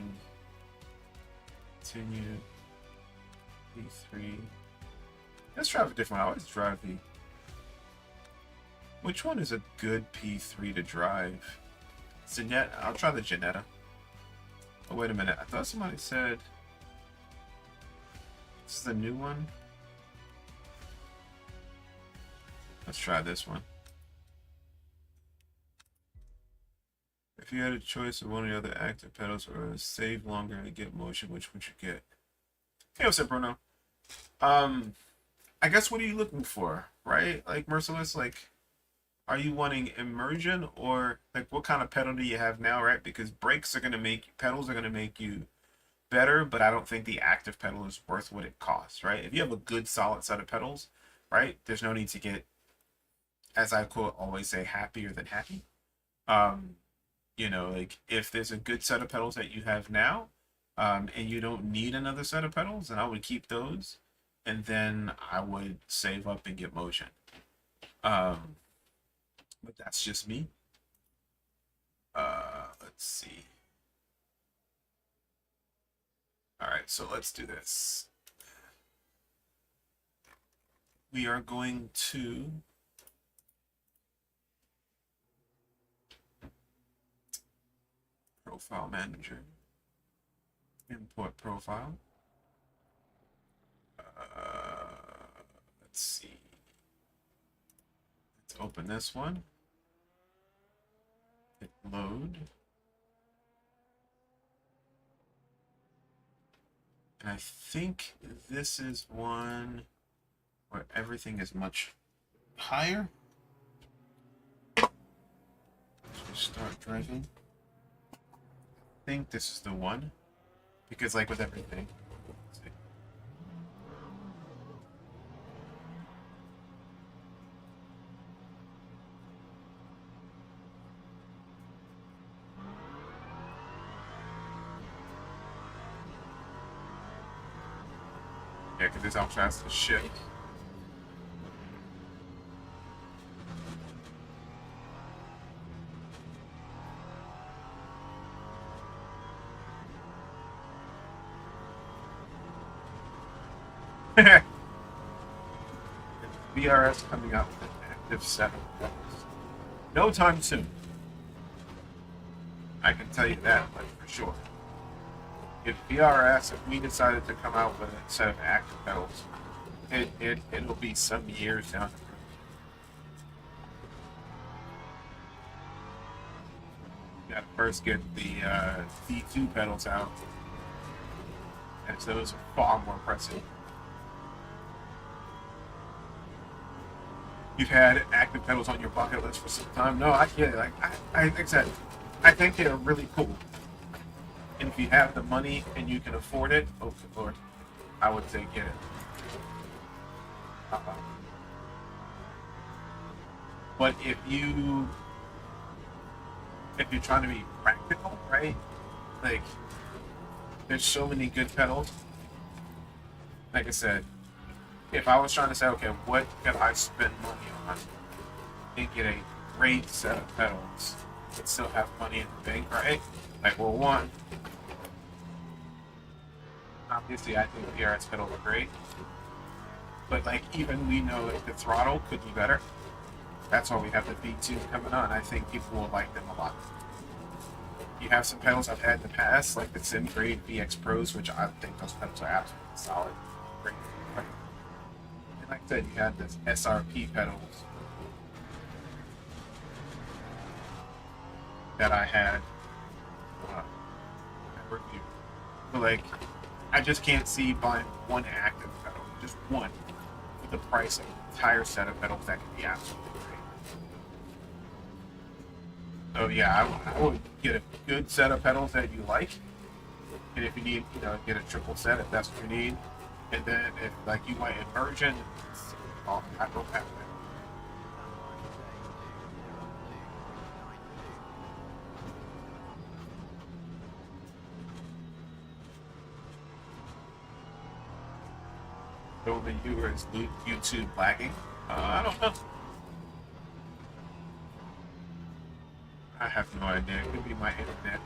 Continue. P3. Let's drive a different one. I always drive the... Which one is a good P3 to drive? Zenetta. I'll try the Zenetta. Oh, wait a minute. I thought somebody said... This is the new one? Let's try this one. If you had a choice of one of the other active pedals or save longer and get motion, which would you get? Hey, what's up, Bruno? I guess what are you looking for, right? Like, Merciless, like... Are you wanting immersion, or like what kind of pedal do you have now, right? Because pedals are going to make you better, but I don't think the active pedal is worth what it costs, right? If you have a good solid set of pedals, right, there's no need to get, as I quote always say, happier than happy. You know, like if there's a good set of pedals that you have now, and you don't need another set of pedals, then I would keep those, and then I would save up and get motion. But that's just me. Let's see. All right, so let's do this. we are going to profile manager, import profile. Let's see. Let's open this one. Hit load. And I think this is one where everything is much higher. Let's start driving. I think this is the one, because like with everything. Let's see. Yeah, because this also has to shift. VRS coming out with an active set of pedals. No time soon. I can tell you that, like for sure. If VRS, if we decided to come out with a set of active pedals, it'll be some years down the road. You gotta first get the D2 pedals out, and so those are far more pressing. You've had active pedals on your bucket list for some time. No, I get it. Like I said, I think they're really cool. And if you have the money and you can afford it, oh good lord, I would say get it. But if you're trying to be practical, right? Like, there's so many good pedals. Like I said, if I was trying to say, okay, what could I spend money on and get a great set of pedals but still have money in the bank, right? Like, well, one, obviously I think VRS pedals are great, but like even we know that the throttle could be better. That's why we have the V2 coming on. I think people will like them a lot. You have some pedals I've had in the past, like the Sim Grade VX Pros, which I think those pedals are absolutely solid. Great. And like I said, you had this SRP pedals that I had reviewed. But like, I just can't see buying one active pedal, just one, for the price of an entire set of pedals that could be absolutely great. So yeah, I would get a good set of pedals that you like, and if you need, get a triple set if that's what you need, and then if like you want immersion, it's all hydro pack. Over you, or is YouTube lagging? I don't know. I have no idea. It could be my internet.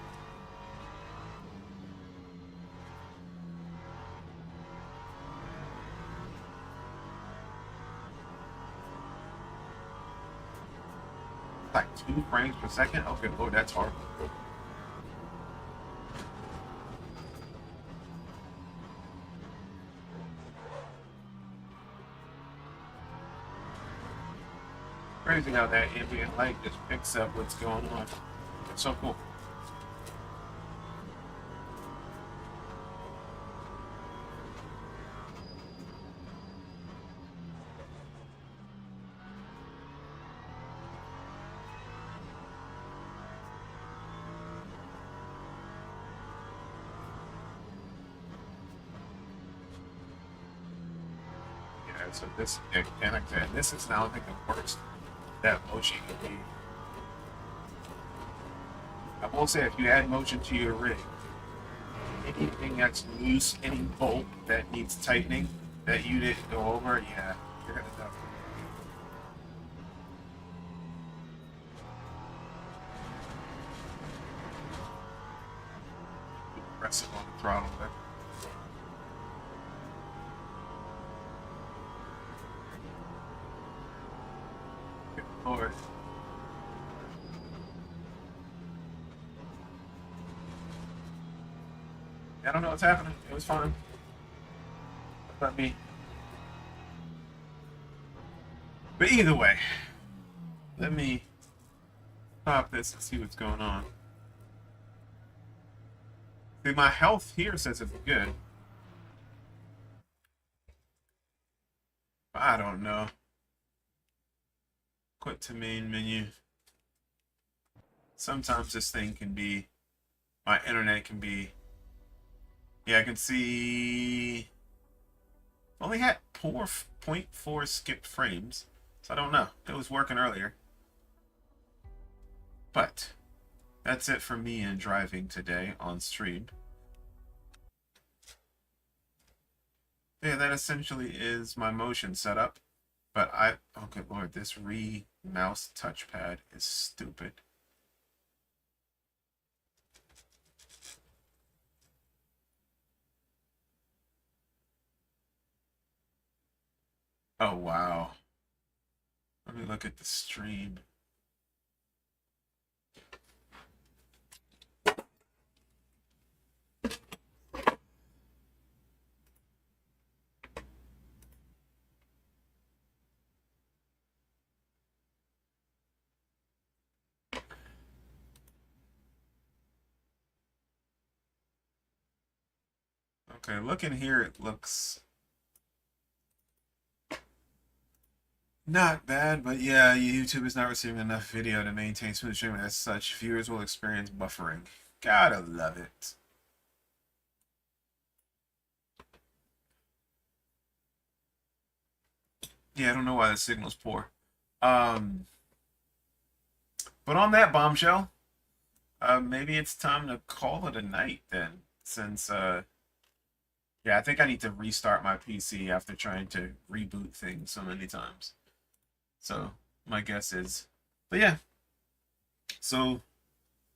Like 2 frames per second? Oh good lord, that's horrible. Crazy how that ambient light just picks up what's going on. It's so cool. Yeah, so this mechanic, and this is now I think the worst that motion can be. I will say, if you add motion to your rig, anything that's loose, any bolt that needs tightening that you didn't go over, yeah, you're gonna know. Press it on the throttle there. Lord. I don't know what's happening. It was fine. Let me. But either way, let me stop this and see what's going on. See, my health here says it's good. But I don't know. Quit to main menu. Sometimes this thing can be, my internet can be, yeah, I can see, only had 0.4 skipped frames. So I don't know. It was working earlier. But that's it for me and driving today on stream. Yeah, that essentially is my motion setup. But oh good lord, this mouse touchpad is stupid. Oh wow. Let me look at the stream. Okay, looking here, it looks not bad, but yeah, YouTube is not receiving enough video to maintain smooth streaming. As such, viewers will experience buffering. Gotta love it. Yeah, I don't know why the signal's poor. But on that bombshell, maybe it's time to call it a night then, since yeah, I think I need to restart my PC after trying to reboot things so many times. So my guess is, but yeah. So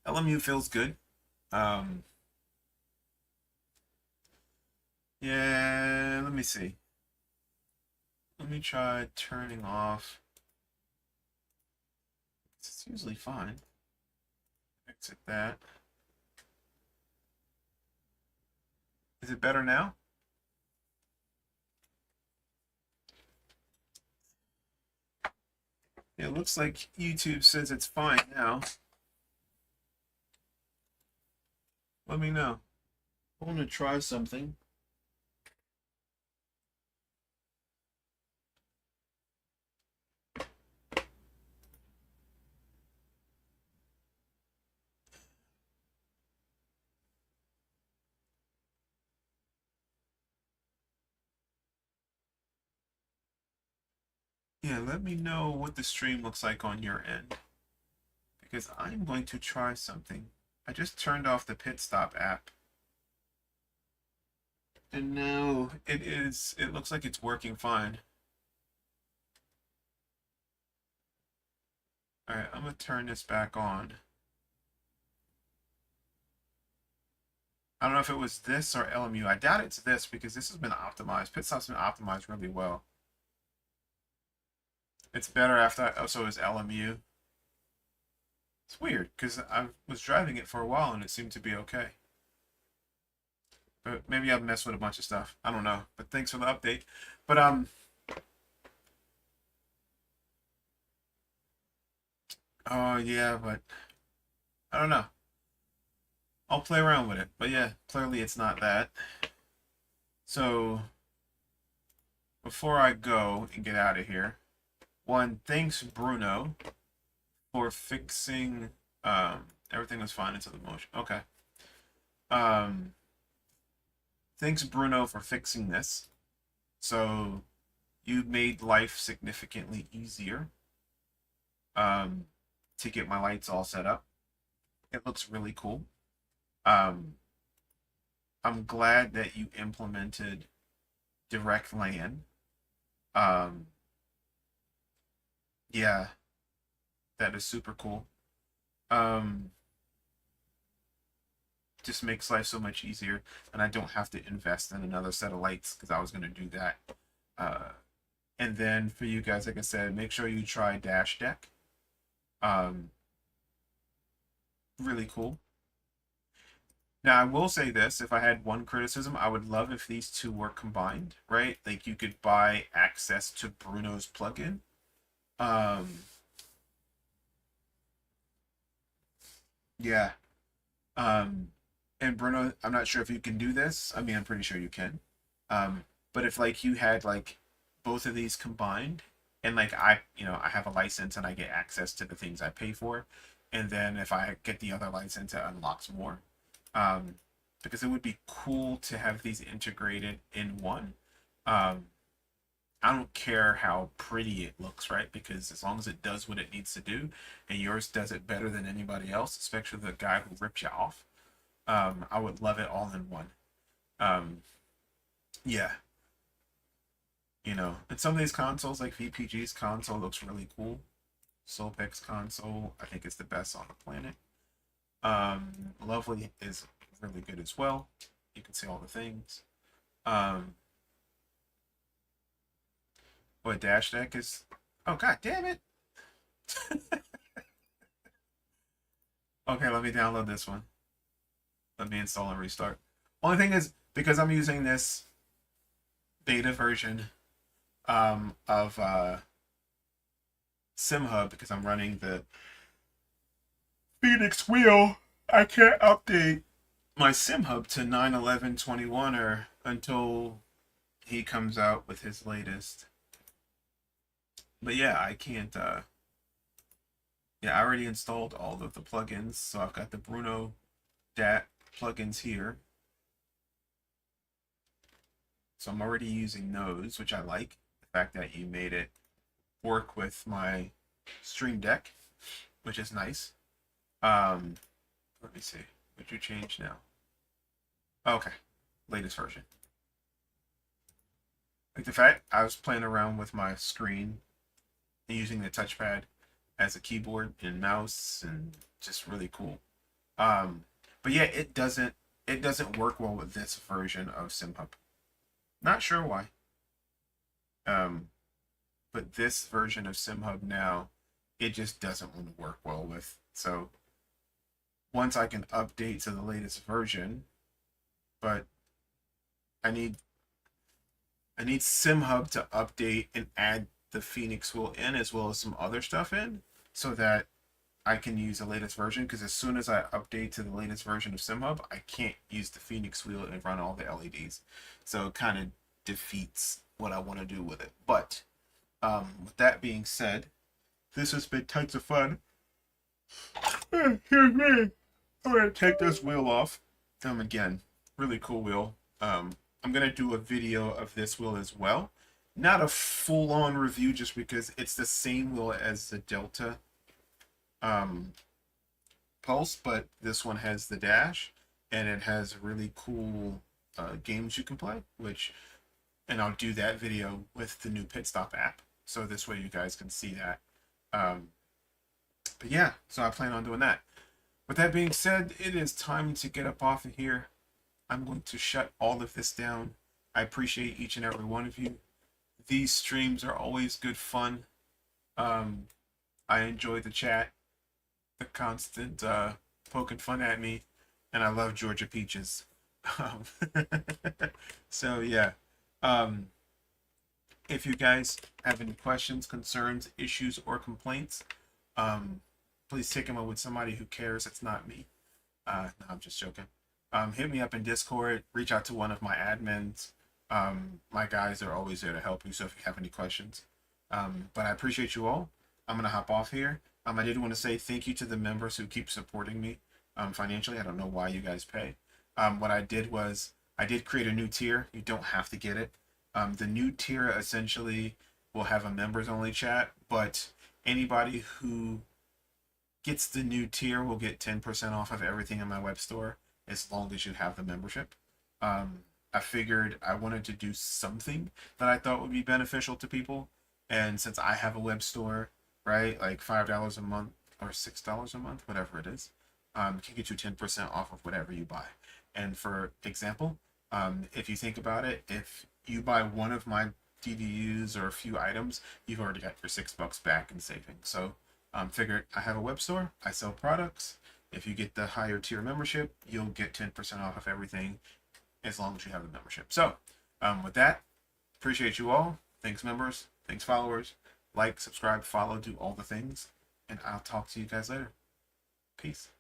LMU feels good. Yeah, let me see. Let me try turning off. It's usually fine. Exit that. Is it better now? It looks like YouTube says it's fine now. Let me know. I want to try something. Yeah, let me know what the stream looks like on your end. Because I'm going to try something. I just turned off the pit stop app. And now it looks like it's working fine. Alright, I'm gonna turn this back on. I don't know if it was this or LMU. I doubt it's this because this has been optimized. Pit stop's been optimized really well. It's better after, oh, so is LMU. It's weird because I was driving it for a while and it seemed to be okay. But maybe I've messed with a bunch of stuff. I don't know. But thanks for the update. But oh yeah, but I don't know. I'll play around with it. But yeah, clearly it's not that. So before I go and get out of here, one, thanks Bruno for fixing everything was fine until the motion. Okay. Thanks Bruno for fixing this. So you made life significantly easier to get my lights all set up. It looks really cool. I'm glad that you implemented direct LAN. Yeah, that is super cool. Just makes life so much easier, and I don't have to invest in another set of lights because I was going to do that. And then for you guys, like I said, make sure you try Dash Deck. Um, really cool. Now, I will say this, if I had one criticism, I would love if these two were combined, right? Like you could buy access to Bruno's plugin. Um, yeah. Um, and Bruno, I'm not sure if you can do this. I mean, I'm pretty sure you can. But if like you had like both of these combined, and like I have a license and I get access to the things I pay for, and then if I get the other license, it unlocks more. Um, because it would be cool to have these integrated in one. Um, I don't care how pretty it looks, right? Because as long as it does what it needs to do, and yours does it better than anybody else, especially the guy who ripped you off, I would love it all in one. Um, yeah, and some of these consoles, like VPG's console, looks really cool. Solpec's console, I think, is the best on the planet. Lovely is really good as well. You can see all the things. What Dash Deck is? Oh god damn it! Okay, let me download this one. Let me install and restart. Only thing is, because I'm using this beta version of SimHub, because I'm running the Phoenix wheel, I can't update my SimHub to 9.11.21 or until he comes out with his latest. But yeah, I can't. Yeah, I already installed all of the plugins, so I've got the Bruno DAT plugins here. So I'm already using those, which I like. The fact that you made it work with my Stream Deck, which is nice. Let me see. What you change now? Okay, latest version. Like the fact I was playing around with my screen and using the touchpad as a keyboard and mouse, and just really cool. But yeah, it doesn't work well with this version of SimHub. Not sure why. But this version of SimHub now, it just doesn't want to work well with. So once I can update to the latest version, but I need SimHub to update and add the Phoenix wheel in as well as some other stuff in, so that I can use the latest version. Because as soon as I update to the latest version of SimHub, I can't use the Phoenix wheel and run all the LEDs. So it kind of defeats what I want to do with it. But with that being said, this has been tons of fun. Here's me. I'm gonna take this wheel off. Again, really cool wheel. I'm gonna do a video of this wheel as well. Not a full-on review, just because it's the same wheel as the Delta Pulse, but this one has the dash, and it has really cool games you can play, and I'll do that video with the new Pit Stop app, so this way you guys can see that. But yeah, so I plan on doing that. With that being said, it is time to get up off of here. I'm going to shut all of this down. I appreciate each and every one of you. These streams are always good fun. I enjoy the chat, the constant poking fun at me, and I love Georgia Peaches. So yeah, if you guys have any questions, concerns, issues, or complaints, please take them up with somebody who cares. It's not me. No, I'm just joking. Hit me up in Discord. Reach out to one of my admins. My guys are always there to help you, so if you have any questions. But I appreciate you all. I'm going to hop off here. I did want to say thank you to the members who keep supporting me financially. I don't know why you guys pay. What I did was I did create a new tier. You don't have to get it. The new tier essentially will have a members only chat, but anybody who gets the new tier will get 10% off of everything in my web store as long as you have the membership. I figured I wanted to do something that I thought would be beneficial to people, and since I have a web store, right, like $5 a month or $6 a month, whatever it is, can get you 10% off of whatever you buy. And for example, if you think about it, if you buy one of my DVUs or a few items, you've already got your $6 back in savings. So Figured I have a web store. I sell products. If you get the higher tier membership, you'll get 10% off of everything as long as you have the membership. So, with that, appreciate you all. Thanks, members. Thanks, followers. Like, subscribe, follow, do all the things. And I'll talk to you guys later. Peace.